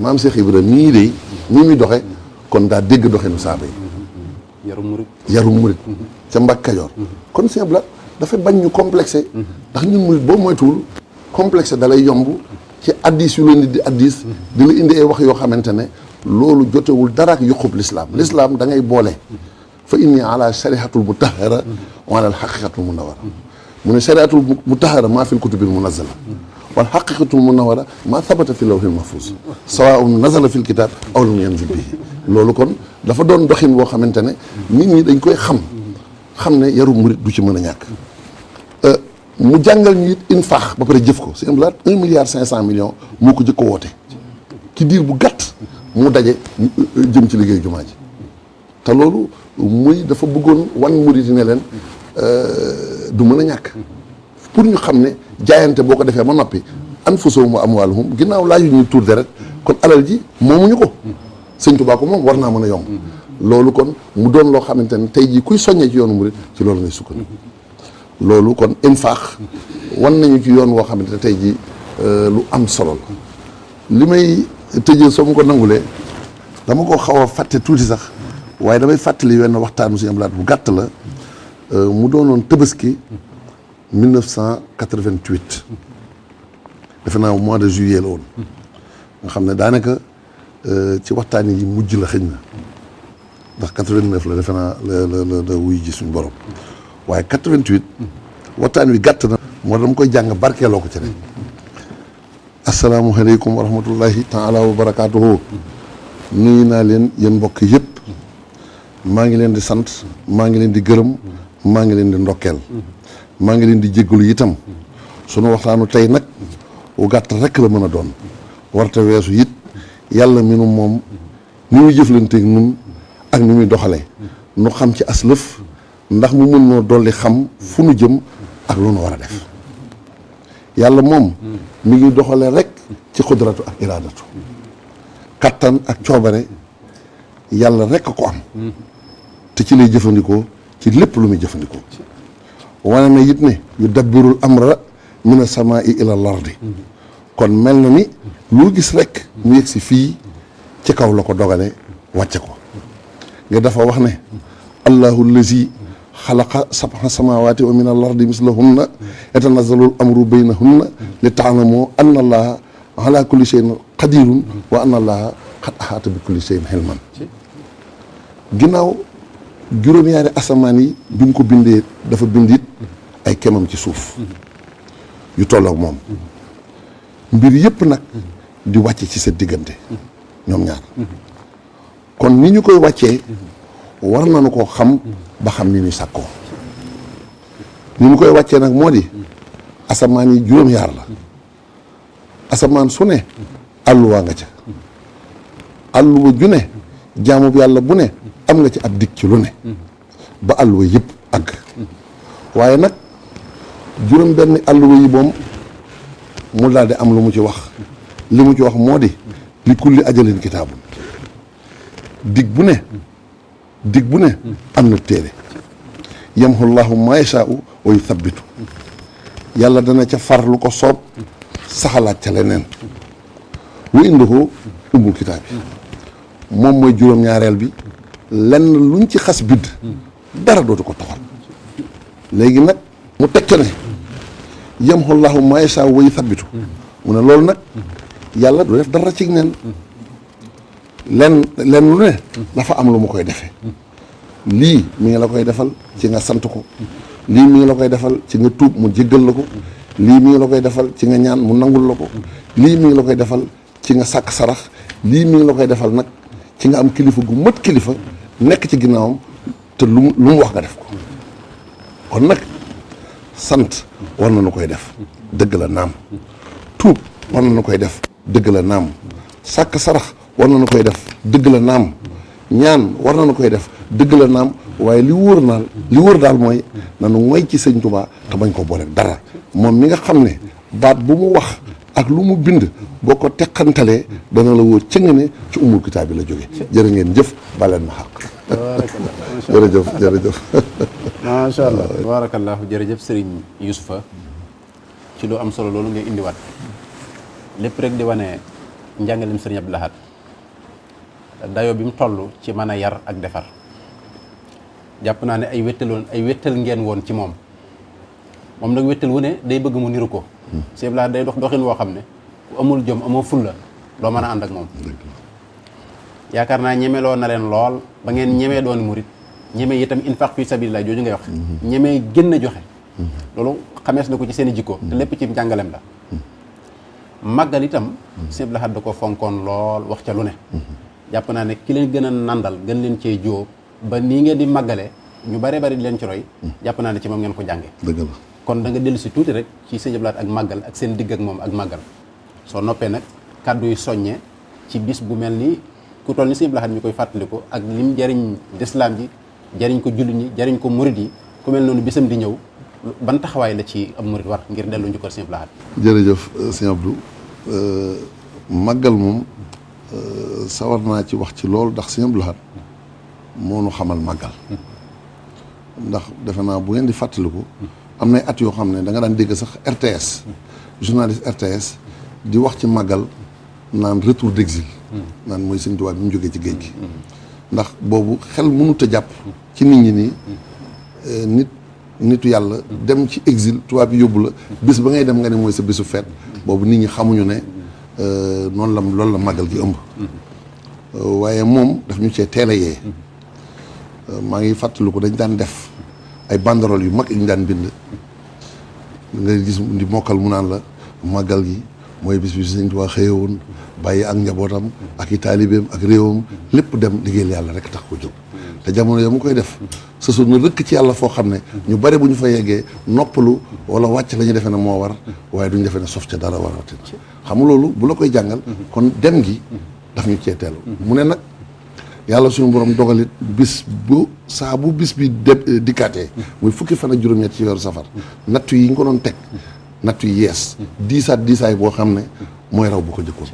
maam Cheikh Ibrahima nii de nii muy doxe kon daa dégg doxinu saaba yi yarum murit ca Mbàkke Kajoor kon Sëñ Abdou Lahad dafay bañ ñu complexé ndax ñun murit boo moytuwul complexé da lay yomb ci addis yu la nit di addis di la indi ay wax yoo xamante ne loolu jotewul dara ak yuqub l'islam da ngay boole fa inni ala sharihatul mutahhara wa ala al haqiqatul munawwara mu ne sharihatul mutahhara maa fil kutubil munazzala wal haqiqatul munawwara maa thabata fi lawhil mahfuz sawaa'un nazala fil kitab aw lam yanzil bihi loolu kon dafa doon doxin boo xamante ne nit ñi dañ koy xam ne yaru murit du ci mën a ñàkk mu jàngal ñu it infaax ba pare jëf ko c'est 1 milliard 500 millions moo ko jëkk ko woote ci diir bu gàtt mu daje jëm ci liggéey jumaa ji te loolu muy dafa bëggoon wan murit yi ne leen du mën a ñàkk pour ñu xam ne jaayante boo ko defee ba noppi anfusuhum wa amwaaluhum ginnaaw laaju ñuy tuur deret kon alal ji moomuñu ko Sëñ Tuubaa ko moom war naa mën a yomb loolu kon mu doon loo xamante ne tey jii kuy soññee ci yoonu murit ci loolu ngay sukkandiku loolu kon infaax wan nañu ci yoon woo xamante ne tey jii lu am solo la li may tëjee soo ma ko nangulee dama ko xaw a fàtte tuuti sax waaye damay fàttali wenn waxtaanu Sëñ Abdou Lahad bu gàtt la mu doonoon Tabaski 1988 defe naa mois de juillet la woon nga xam ne daanaka ci waxtaan yi mujj la xëñ na ndax 89 la defe naa la wuy ji suñu borom waaye 88 waxtaan wi gàtt na moo dama koy jàng barkeeloo ko ci rek asalaamualeykum wa rahmatullahi taala wa barakaatuhu nuyu naa leen yéen mbokk yëpp maa ngi leen di sant maa ngi leen di gërëm maa ngi leen di ndokkeel maa ngi leen di jéggalu itam sunu waxtaanu tey nag wu gàtt rek la mën a doon warta weesu it yàlla mi nu moom ni muy jëflanteeg nun ak ni muy doxalee nu xam ci aslëf ndax mu mën noo dolli xam fu nu jëm ak lu nu war a def yàlla moom mi ngi doxalee rek ci xudratu ak iraadatu kattan ak coobare yàlla rek a ko am te ci lay jëfandikoo ci lépp lu muy jëfandikoo wane na it ne yu dabbirul amra mina samaa'i ila lardi kon mel na ni loo gis rek mu yegg si fii ci kaw la ko dogale wàcce ko nga dafa wax ne allahu allazi xalaqa sab'a samawati wa min al ardi mislahunna yatanazzalu al amru baynahunna li ta'lamu anna allaha ala kulli shay'in qadirun wa anna allaha qad ahata bi kulli shay'in ilman ginnaaw juróom-ñaari asamaan yi bi mu ko bindee dafa bindit ay kemam ci suuf yu tolloog moom mbir yëpp nag di wàcce ci sa diggante ñoom ñaar kon ni ñu koy wàccee war nañu koo xam ba xam ni ñuy sàkkoo ni ñu koy wàccee nag moo di asamaan yi juróom-ñaar la asamaan su ne àlluwaa nga ca àlluwa ju ne jaamu bi yàlla bu ne am nga ci ab dig ci lu ne ba àlluwa yëpp àgg waaye nag juróom benn àlluwa yi moom mu daal di am lu mu ci wax li mu ci wax moo di li kulli ajalin kitaabun dig bu ne am na téere yamhu llahu ma yashaa'u wa yuthabbitu yàlla dana ca far lu ko soob saxalaat ca leneen wa indahu ummul kitaab bi moom mooy juróom-ñaareel bi lenn luñ ci xas bidd dara dootu ko toxal léegi nag mu tekk ne yamhu llahu ma yashaa'u wa yuthabbitu mu ne loolu nag yàlla du def dara ci nen lenn lu ne dafa am lu mu koy defee lii mi ngi la koy defal ci nga sant ko lii mi ngi la koy defal ci nga tuub mu jéggal la ko lii mi ngi la koy defal ci nga ñaan mu nangul la ko lii mi ngi la koy defal ci nga sàkk sarax lii mi ngi la koy defal nag ci nga am kilifa gu mat kilifa nekk ci ginnaawam te lu mu wax nga def ko kon nag sant war na nu koy def dëgg la naam tuub war na nu koy def dëgg la naam sàkk sarax war na nu koy def dëgg la naam ñaan war na nu koy def dëgg la naam waaye li wóor daal mooy nanu moy ci sëñ Tuubaa te bañ ko boole dara moom mi nga xam ne baat bu mu wax ak lu mu bind boo ko teqantalee dana la wóor cëng ne ci umul kitaab bi la jóge jërë ngeen jëf baleen ma xaq jërëjëf macha allah tabarakallah jërëjëf sëriñ Youssoufa ci lu am solo loolu ngay indiwaat lépp rek di wane njàngaleem sëriñ Abdou Lahad dayo bi mu toll ci mën a yar ak defar jàpp naa ne ay wéttal ngeen woon ci moom nag wéttal wu ne day bëgg mu niru ko sëriñ Abdou Lahad day doxin woo xam ne ku amul jom amoo fulla doo mën a ànd ak moom yaakaar naa ñemeloo na leen lool ba ngeen ñemee doon murit ñemee itam infaq fi sabilillah jooju ngay wax ñemee gën a joxe loolu xamees na ko ci seen i jikko te lépp ci njàngalem la màggal itam sëriñ Abdou Lahad da ko fonkoon lool wax ca lu ne jàpp naa ne ki leen gën a nandal gën leen cee jóob ba nii ngeen di màggale ñu bare bari di leen ci roy jàpp naa ne ci moom ngeen ko jànge dëgg la kon da nga dellu si tuuti rek ci sëriñ Abdou Lahad ak màggal ak seen digg ak moom ak màggal soo noppee nag kàddu yu soññe ci bis bu mel ni ku toll ni sëriñ Abdou Lahad ñu koy fàttaliku ak lim jariñ lislaam ji jariñ ko jullit ñi jariñ ko murit yi ku mel noonu bisam di ñëw ban taxawaay la ci am murit war ngir dellu njukkal sëriñ Abdou Lahad. jërëjëf sëriñ Abdou màggal moom sawar naa ci wax ci loolu ndax sëriñ Abdou Lahad moo nu xamal màggal ndax defe naa bu ngeen di fàttaliku am nay at yoo xam ne da nga daan dégg sax RTS journaliste RTS di wax ci màggal naan retour d'exil naan mooy sëñ Tuubaa bi mu jógee ci géej gi ndax boobu xel mënut a jàpp ci nit ñi nii nitu yàlla dem ci exil tubaab bi yóbbu la bis ba ngay dem nga ne mooy sa bisu feet boobu nit ñi xamuñu ne loolu la màggal gi ëmb waaye moom daf ñu cee teel a yee maa ngi fàttaliku dañ daan def ay banderole yu mag yu ñu daan bind nga gis di mokkal mu naan la màggal gi mooy bis bi sëñ Tuubaa xëyewoon bàyyi ak njabootam ak i taalibeem ak réewam lépp dem liggéeyal yàlla rek tax ko jóg te jamono yo mu koy def sësu na rëkk ci yàlla foo xam ne ñu bare bu ñu fa yeggee noppalu wala wàcc la ñu defee ne moo war waaye duñu defee ne sof ca dara waratin xam nga loolu bu la koy jàngal kon dem gi daf ñu cee teelu mu ne nag yàlla suñu borom dogalit bis bu saa bu bis bi dikkaatee muy fukki fan ak juróom-ñett ci weeru safar nattu yi ñu ko doon teg nattu yi yees diisaay boo xam ne mooy raw bu ko jëkkoon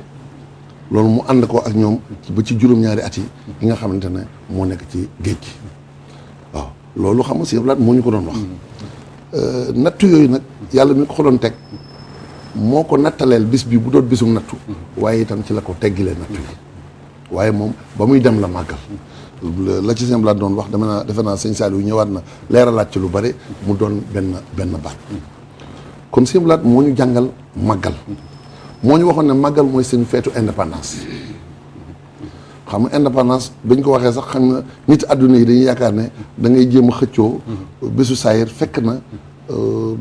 loolu mu ànd ko ak ñoom ba ci juróom-ñaari at yi nga xamante ne moo nekk ci géej gi waaw loolu xam nga si laat moo ñu ko doon wax nattu yooyu nag yàlla mi ko doon teg moo ko nattaleel bis bi bu doon bisum nattu waaye itam ci la ko teggilee nattu yi waaye moom ba muy dem la màggal la ci sëñ Blaat doon wax defe naa sëñ Saliou ñëwaat na leeralaat ci lu bari mu doon benn baat kon sëñ Blaat moo ñu jàngal màggal moo ñu waxoon ne màggal mooy seen feetu indépendance xam nga indépendance bañ ko waxee sax xam nga nit àdduna yi dañuy yaakaar ne da ngay jéem a xëccoo bésu saayir fekk na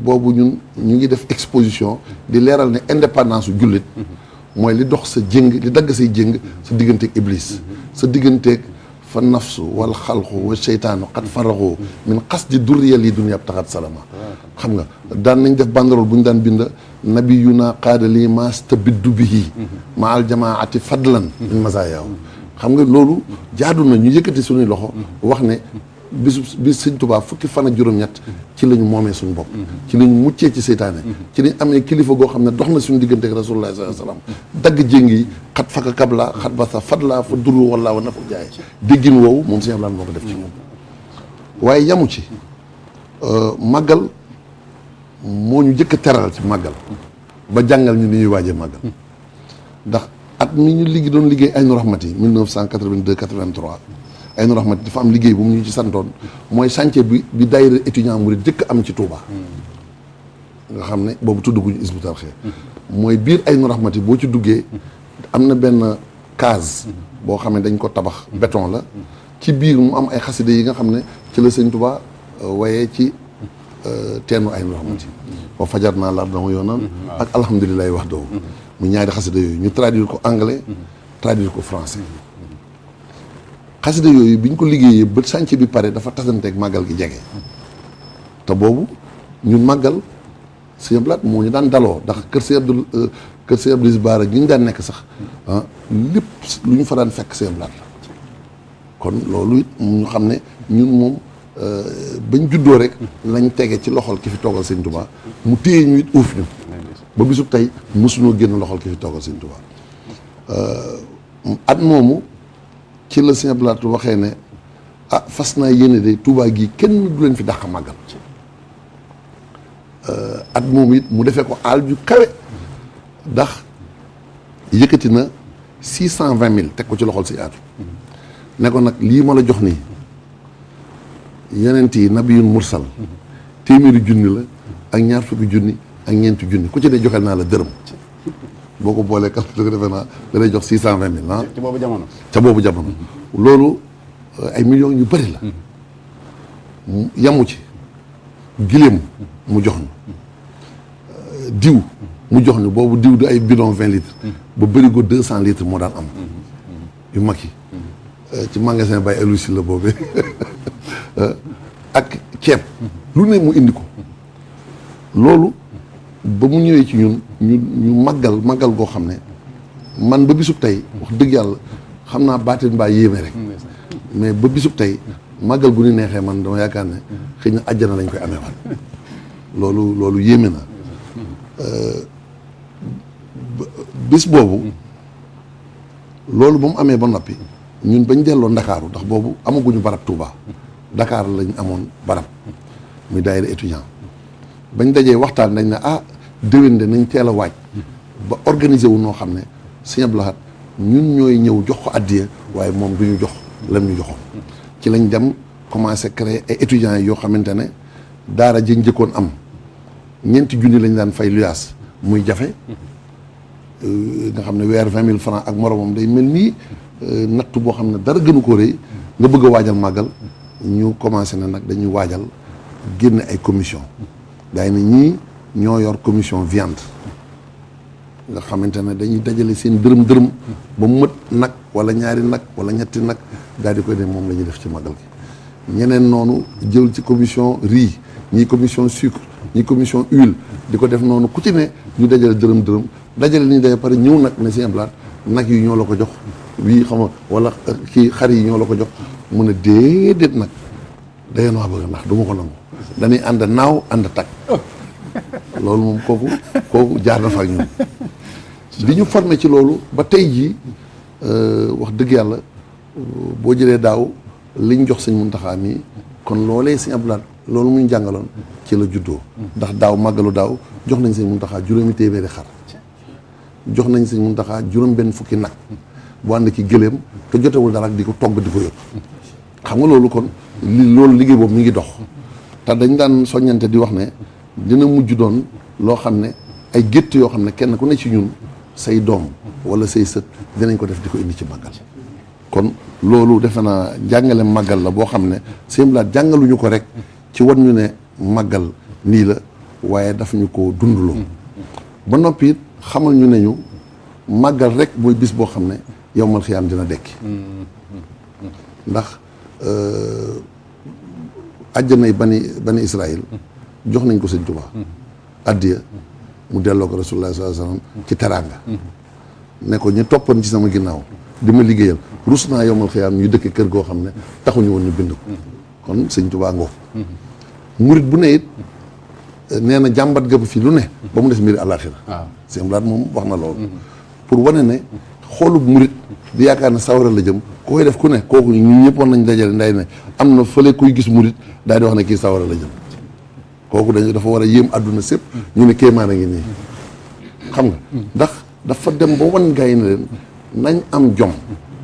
boobu ñu ngi def exposition di leeral ne indépendance su jullit mooy li dox sa jéng li dagg say jéng sa digganteeg iblis sa digganteeg fa nafsu wal xalqu wa seytaanu xat faraxoo min xas di durriyal yi dunya taxat salama xam nga daan nañ def banderole bu ñu daan bind nabiyuna qaadali mastabiddu bihi ma al jamaati fadlan min masayaaw xam nga loolu jaadu na ñu yëkkati suñuy loxo wax ne bis sëñ Tuubaa fukki fan ak juróom-ñett ci la ñu moomee suñu bopp ci la ñu muccee ci seytaane ci lañ amee kilifa goo xam ne dox na suñu diggante ak rasulullah sallallahu alayhi wasallam dagg jéng yi xat faka kabla xat ba sa fadla fa duru wala wa na fa jaay déggin woowu moom sëñ Abdou Lahad moo ko def ci moom waaye yamu ci màggal moo ñu jëkk a teral ci màggal ba jàngal ñu ni ñuy waajee màggal ndax at mi ñu doon liggéey Aynu Rahmati 1982 83 Aynu Rahmati dafa am liggéey bu mu ñu ci santoon mooy chantier bi daayira étudiant murid jëkk am ci Touba nga xam ne boobu tudduguñu Hizbut Tarqiyyah mooy biir Aynu Rahmati boo ci duggee am na benn case boo xam ne dañ ko tabax béton la ci biir mu am ay xasida yi nga xam ne ci la sëñ Touba waaye ci teenu ay rahmati wa fajar naa lar dama yoonal ak alhamdulilahi wax doowu mu ñaari xasida yooyu ñu traduire ko anglais traduire ko français xasida yooyu bi ñu ko liggéeyee ba sànc bi pare dafa tasanteeg màggal gi jege te boobu ñun màggal Sëñ Abdou Lahad moo ñu daan daloo ndax kër Sëñ Abdou Baara gi ñu daan nekk sax lépp lu ñu fa daan fekk Sëñ Abdou Lahad la kon loolu it ñu xam ne ñun moom bañ juddoo rek lañ tege ci loxol ki fi toogal Sëñ Tuubaa mu téye ñu it uuf ñu ba bisub tey mosunoo génn loxol ki fi toogal Sëñ Tuubaa at moomu ci la Sëñ Abdou Lahad waxee ne fas naa yéene de Tuubaa gi kenn du leen fi dàq màggal at moomu it mu defee ko aal ju kawe ndax yëkkati na 620 000 teg ko ci loxol Sëñ Aatu ne ko nag lii ma la jox nii yonent yi nabiyun mursal téeméeri junni la ak ñaar fukki junni ak ñeenti junni ku ci ne joxel naa la dërëm boo ko boolee kal ko defee naa da lay jox 620 000 ci boobu jamono ca boobu jamono loolu ay millions yu bëri la yamu ci giléem mu jox ñu diw mu jox ñu boobu diw di ay bidon 20 litres ba bërigo 200 litres moo daan am yu mag yi ci magasin Baye Elou Si la boobee ak ceeb lu ne mu indi ko loolu ba mu ñëwee ci ñun ñu màggal goo xam ne man ba bisub tey wax dëgg yàlla xam naa baatin baa yéeme rek mais ba bisub tey màggal gu ñu neexee man dama yaakaar ne xëy na àjjana lañ koy amee waat loolu yéeme na bis boobu loolu ba mu amee ba noppi ñun bañ delloo Ndakaaru ndax boobu amaguñu barab Touba Dakar lañ amoon barab muy daayira étudiant bañ dajee waxtaan dañ ne déwén de nañ teel a waaj ba organiser wu noo xam ne Sëñ Abdou Lahad ñun ñooy ñëw jox ko addiya waaye moom du ñu jox lam ñu joxoon ci lañ dem commencé créer ay étudiants yoo xamante ne daara ji njëkkoon am 4 junni lañ daan fay luyaas muy jafe nga xam ne weer 20 000 francs ak moromam day mel nii nattu boo xam ne dara gënu ko rëy nga bëgg a waajal màggal ñu commencé na nag dañuy waajal génne ay commission daay na ñii ñoo yor commission viande nga xamante ne dañuy dajale seen dërëm ba mu mët nag wala ñaari nag wala ñetti nag daal di koy dem moom la ñuy def ci màggal gi ñeneen noonu jël ci commission riz ñii commission sucre ñii commission huile di ko def noonu ku ci ne ñu dajale dërëm dajale ni day pare ñëw nag ne Sëñ Abdou Lahad nag yi ñoo la ko jox wii xam nga wala kii xar yi ñoo la ko jox mu ne déedéet nag dayeen waa bëgg ndax du ma ko nangu dañuy ànd naaw ànd tag loolu moom kooku jaar na fa ak ñun di ñu formé ci loolu ba tey jii wax dëgg yàlla boo jëlee daaw liñ jox Sëñ Muntaxa mi kon loolee Sëñ Abdou Lahad loolu muy jàngaloon ci la juddoo ndax daaw màggalu daaw jox nañ Sëñ Muntaxa 4 téeméeri xar jox nañ Sëñ Muntaxa 4 fukki nag bu ànd ki gëléem te jotewul dara ak di ko togg di ko yóbbu xam nga loolu kon loolu liggéey boobu mi ngi dox te dañ daan soññante di wax ne dina mujj doon loo xam ne ay gétt yoo xam ne kenn ku ne ci ñun say doom wala say sët dinañ ko def di ko indi ci màggal kon loolu defe naa jàngale màggal la boo xam ne Sëñ Abdou Lahad jàngaluñu ko rek ci wan ñu ne màggal nii la waaye daf ñu ko dundloo ba noppi it xamal ñu ne ñu màggal rek mooy bis boo xam ne yowmal xiyaam dina dekki ndax àjjanay bani Israël jox nañ ko Sëñ Tuubaa addiya mu delloo ko Rasulullah sallallahu alayhi wasallam ci teraanga ne ko ñu toppoon ci sama ginnaaw di ma liggéeyal rus naa yowmal xiyaam ñu dëkk kër goo xam ne taxuñu woon ñu bind ko kon Sëñ Tuubaa ngoo murit bu ne it nee na jàmbat gëpp fii lu ne ba mu des mbiri àllaaxira Sëñ Abdou Lahad moom wax na loolu pour wane ne xoolub murit di yaakaar ne sawara la jëm ku koy def ku ne kooku ñun ñëpp war nañ dajale nday ne am na fële kuy gis murit daal di wax ne kii sawara la jëm kooku dafa war a yéem àdduna sépp ñu ne kéemaan a ngi nii xam nga ndax dafa dem ba wan gars yi ne leen nañ am jom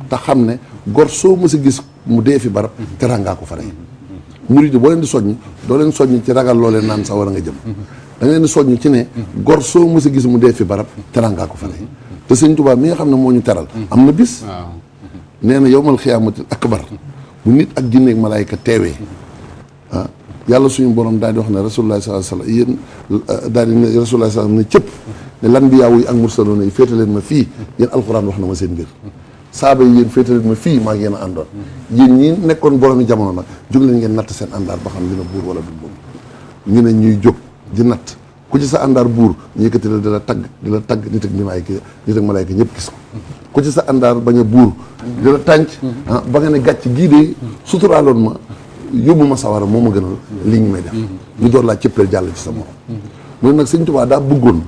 te xam ne gor soo mës a gis mu dee fi barab terangaa ko fa rey murit yi boo leen di soññ doo leen soññ ci ragal loo leen naan sawara nga jëm da nga leen di soññ ci ne gor soo mës a gis mu dee fi barab terangaa ko fa rey te Sëñ Tuubaa mi nga xam ne moo ñu teral am na bis nee na yowmal xiyaamatil akbar bu nit ak jinne ak malaayka teewee yàlla suñu borom daal di wax ne rasulullah sallallahu alayhi wasallam yéen daal di ne rasulullah sallallahu alayhi wasallam ne cëpp ne lan bi yaawu yi ak mursaloon yi féete leen ma fii yéen alxuraan wax na ma seen mbir saaba yi yéen féete leen ma fii maa ngi yéen a àndoon yéen ñi nekkoon boromi jamono nag jóg leen ngeen natt seen àndaar ba xam dina buur wala du buur ñu ne ñuy jóg di natt ku ci sa àndaar buur ñu yëkkati la di la tagg nit ak malaayka ñëpp gis ko ku ci sa àndaar bañ a buur di la tànc ba nga ne gàcc gii de suturaaloon ma yóbbu ma sawara moo ma gënal lii ñu may def ñu door laa cëppeel jàll ci sa morom mu ne nag Sëñ Tuubaa daa bëggoon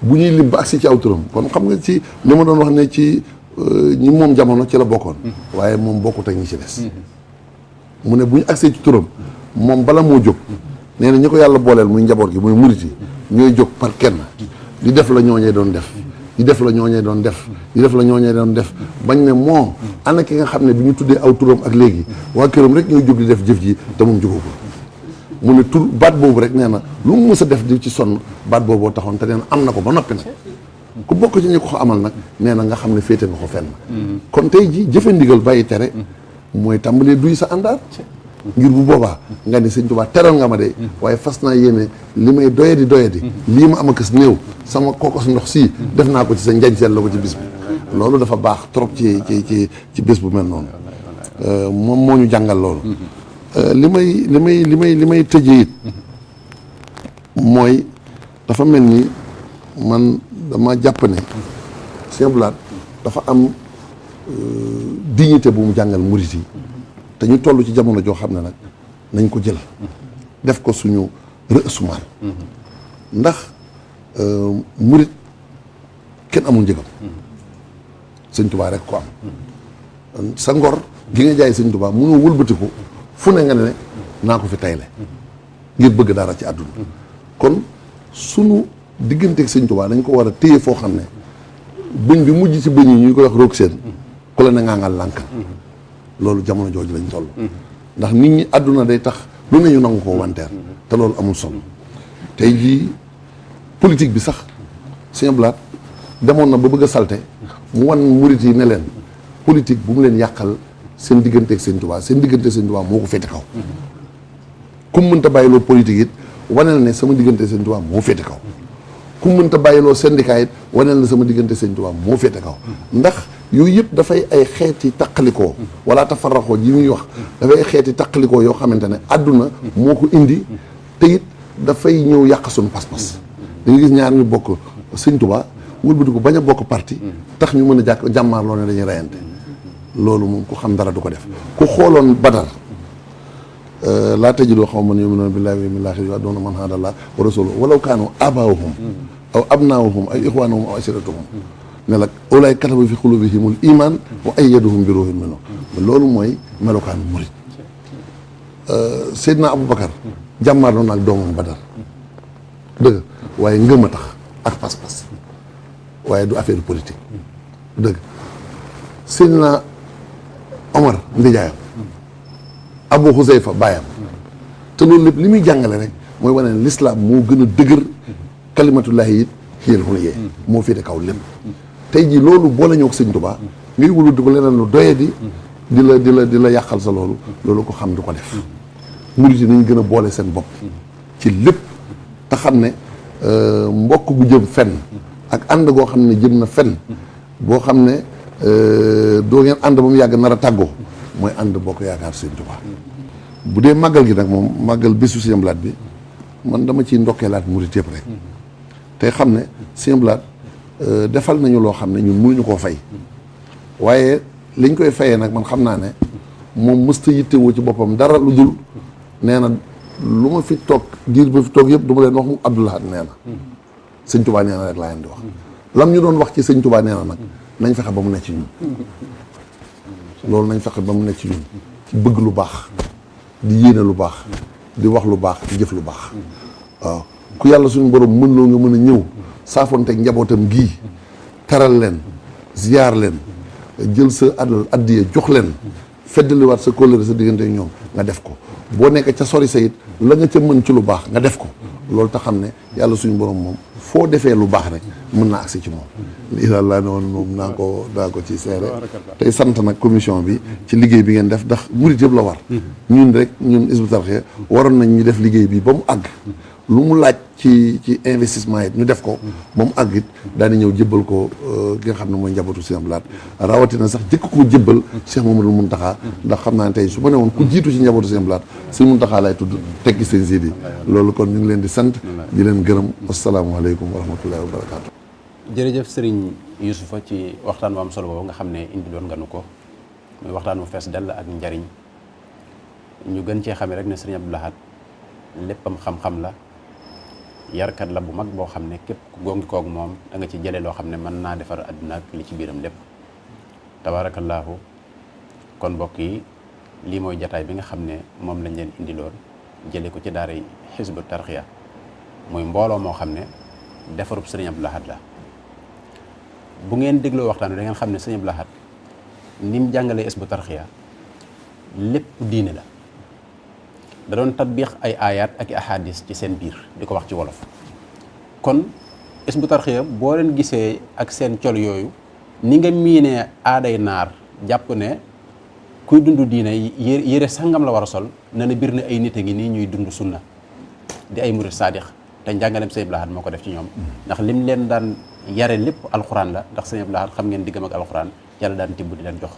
bu ñuy lim ba agsi ci aw turam kon xam nga ci li ma doon wax ne ci ñi moom jamono ci la bokkoon waaye moom bokkut ak ñi ci des mu ne bu ñu agsee ci turam moom bala moo jóg nee na ñi ko yàlla booleel muy njaboot gi muy murit yi ñooy jóg par kenn di def la ñooñee doon def di def la ñooñee doon def di def la ñooñee doon def bañ ne moo ana ki nga xam ne bi ñu tuddee aw turam ak léegi waa këram rek ñooy jóg di def jëf ji te moom jógagul mu ne tur baat boobu rek nee na lu mu mës a def di ci sonn baat booboo taxoon te nee na am na ko ba noppi nag ku bokk ci ñi ko amal nag nee na nga xam ne féete nga ko fenn kon tey ji jëfe ndigal bàyyi tere mooy tàmbalee duy sa àndaar ngir bu boobaa nga ni Sëñ Tuubaa teral nga ma de waaye fas naa yéene li may doyadi lii ma am a kës néew sama kookos ndox sii def naa ko ci sa njañ seen la ko ci bis bi loolu dafa baax trop ci bés bu mel noonu moom moo ñu jàngal loolu li may tëjee it mooy dafa mel ni man dama jàpp ne Sëñ Abdou Lahad dafa am dignité bu mu jàngal murit yi te ñu toll ci jamono joo xam ne nag nañ ko jël def ko suñu rësumaal ndax murit kenn amul njëgam Sëñ Tuubaa rek ko am sa ngor gi nga jaay Sëñ Tuubaa mënoo wëlbatiku fu ne nga ne naa ko fi tayle ngir bëgg dara ci àdduna kon sunu digganteeg Sëñ Tuubaa dañ ko war a téye foo xam ne bëñ bi mujj ci bëñ yi ñu koy wax roog seen ku la ne ngaa ngal lànkal loolu jamono jooju lañ toll ndax nit ñi àdduna day tax lu ne ñu nangu koo wanteer te loolu amul solo tey jii politique bi sax Sëñ Abdou Lahad demoon na ba bëgg a salte mu wan murit yi ne leen politique bu mu leen yàqal seen digganteeg Sëñ Tuubaa seen digganteeg Sëñ Tuubaa moo ko féete kaw ku mu mënta bàyyiloo politique it waneel ne sama diggante Sëñ Tuubaa moo féete kaw ku mu mënta bàyyiloo syndicat it waneel ne sama diggante Sëñ Tuubaa moo féete kaw ndax yooyu yëpp dafay ay xeeti taqalikoo wala tafarraxoo ji muy wax dafay ay xeeti taqalikoo yoo xamante ne àdduna moo ko indi te it dafay ñëw yàq suñu pas-pas da nga gis ñaar ñu bokk Sëñ Tuubaa wëlbati ko bañ a bokk parti tax ñu mën a jàmmaarloo ne dañuy reyante loolu moom ku xam dara du ko def ku xooloon Badar laa tajidoo qawman yu'minuuna billaahi wal yawmil aaxiri yu'adduuna man haada llaaha wa rasuulahu walaw kaanu aabaa'ahum aw abnaa'ahum aw ixwaanahum aw ashiiratahum ne la ulaa'ika kataba fi quluubihimul iimaan wa ayyadahum bi ruuhin minhu loolu mooy melokaanu murit Seydina Aboubacar jàmmaarloo na ak doomam Badar dëgg waaye ngëm a tax ak pas-pas waaye du affaire politique dëgg Seydina Omar ndijaayam Abu Xuzayfa baayam te loolu lépp li muy jàngale rek mooy wane ne l'islam moo gën a dëgër kalimatullahi it xiyal xul yee moo féete kaw lépp tey jii loolu boole ñoo ko Sëñ Tuubaa ngay wulu di ko leneen lu doye di la yàqal sa loolu ko xam du ko def murit yi nañ gën a boole seen bopp ci lépp te xam ne mbokk gu jëm fenn ak ànd goo xam ne jëm na fenn boo xam ne doo ngeen ànd ba mu yàgg nar a tàggoo mooy ànd bokk yaakaar Sëñ Tuubaa bu dee màggal gi nag moom màggal bésu Sëñ Abdou Lahad bi man dama ciy ndokkeelaat murit yëpp rek te xam ne Sëñ Abdou Lahad defal nañu loo xam ne ñun mënuñu koo fay waaye liñ koy fayee nag man xam naa ne moom mësta yittewoo ci boppam dara lu dul nee na lu ma fi toog diir ba fi toog yëpp du ma leen wax mu Abdou Lahad nee na Sëñ Tuubaa nee na rek laa leen di wax lam ñu doon wax ci Sëñ Tuubaa nee na nag nañ fexe ba mu nekk ci ñun loolu nañ fexe ba mu nekk ci ñun ci bëgg lu baax di yéene lu baax di wax lu baax di jëf lu baax waaw ku yàlla suñu borom mën loo nga mën a ñëw saafonteeg njabootam gii taral leen ziyaar leen jël sa addiya jox leen feddaliwaat sa kóllëre sa diggante ñoom nga def ko boo nekk ca sori sa it la nga ca mën ci lu baax nga def ko loolu tax xam ne yàlla suñu borom moom foo defee lu baax rek mën naa agsi ci moom lii daal laa ne woon moom naa ko ci seere tey sant nag commission bi ci liggéey bi ngeen def ndax murit yëpp la war ñun Hizbut Tarqiyyah waroon nañ ñu def liggéey bi ba mu àgg lu mu laaj ci investissement yi ñu def ko ba mu àgg it daani ñëw jëbbal ko ki nga xam ne mooy njabootu Sëñ Abdou Lahad rawatina sax jëkk koo jëbbal Cheikh Mamadou Mountakha ndax xam naa ne tey su ma ne woon ku jiitu ci njabootu Sëñ Abdou Lahad Sëñ Mountakha lay tudd tekki seen Sidi loolu kon ñu ngi leen di sant di leen gërëm asalaamaaleykum wa rahmatullahi wa barakaatu. jërëjëf Serigne Youssoufa ci waxtaan wu am solo boobu nga xam ne indiloon nga nu ko muy waxtaan wu fees dell ak njariñ ñu gën cee xamee rek ne Sëriñ Abdou Lahad léppam xam-xam la yarkat la bu mag boo xam ne képp ku gongi koog moom da nga ci jëlee loo xam ne mën naa defar àdduna ak li ci biiram lépp tabaarakallaahu kon mbokk yi lii mooy jataay bi nga xam ne moom lañ leen indiloon jëlee ko ci daara Hizbut Tarqiyyah muy mbooloo moo xam ne defarub Sëriñ Abdou Lahad la bu ngeen dégloo waxtaan wi da ngeen xam ne Sëriñ Abdou Lahad ni mu jàngalee Hizbut Tarqiyyah lépp diine la da doon tatbiix ay ayat ak i ahadis ci seen biir di ko wax ci wolof kon Hizbut Tarqiyyah boo leen gisee ak seen col yooyu ni nga miinee aaday naar jàpp ne kuy dund diine yére sangam la war a sol na la bir ne ay nit a ngi nii ñuy dund sunna di ay murid saadix te njàngaleem Sëriñ Abdou Lahad moo ko def ci ñoom ndax lim leen daan yare lépp alxuraan la ndax Sëriñ Abdou Lahad xam ngeen diggam ak alxuraan yàlla daan tibb di leen jox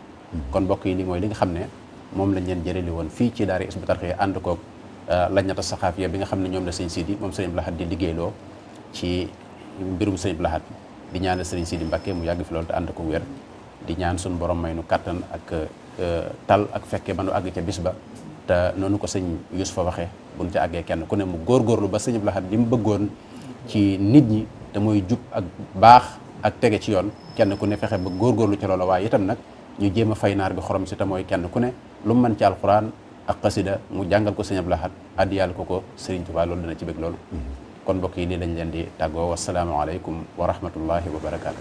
kon mbokk yi li mooy li nga xam ne moom lañ leen jëlee woon fii ci daara Hizbut Tarqiyyah ànd koog lajnata saxaafiya bi nga xam ne ñoom la Sëriñ Sidi moom Sëriñ Abdou Lahad di liggéeyloo ci mbirum Sëriñ Abdou Lahad di ñaanal Sëriñ Sidi Mbacké mu yàgg fi loolu te ànd ko wér di ñaan suñu borom may nu kattan ak tal ak fekkee ba nu àgg ca bis ba te noonu ko sëñ Youssoufa waxee buñ ca àggee kenn ku ne mu góorgóorlu ba Sëriñ Abdou Lahad li mu bëggoon ci nit ñi te mooy jub ak baax ak tege ci yoon kenn ku ne fexe ba góorgóorlu ci loolu waaye itam nag ñu jéem a fay naar bi xorom si te mooy kenn ku ne lu mu mën ci alxuraan ak xasida mu jàngal ko Sëriñ Abdou Lahad addiyal ko Sëriñ Tuubaa loolu dana ci bëgg loolu kon mbokk yi lii lañ leen di tàggoo wassalaamu aleykum wa rahmatullahi wa barakaatu.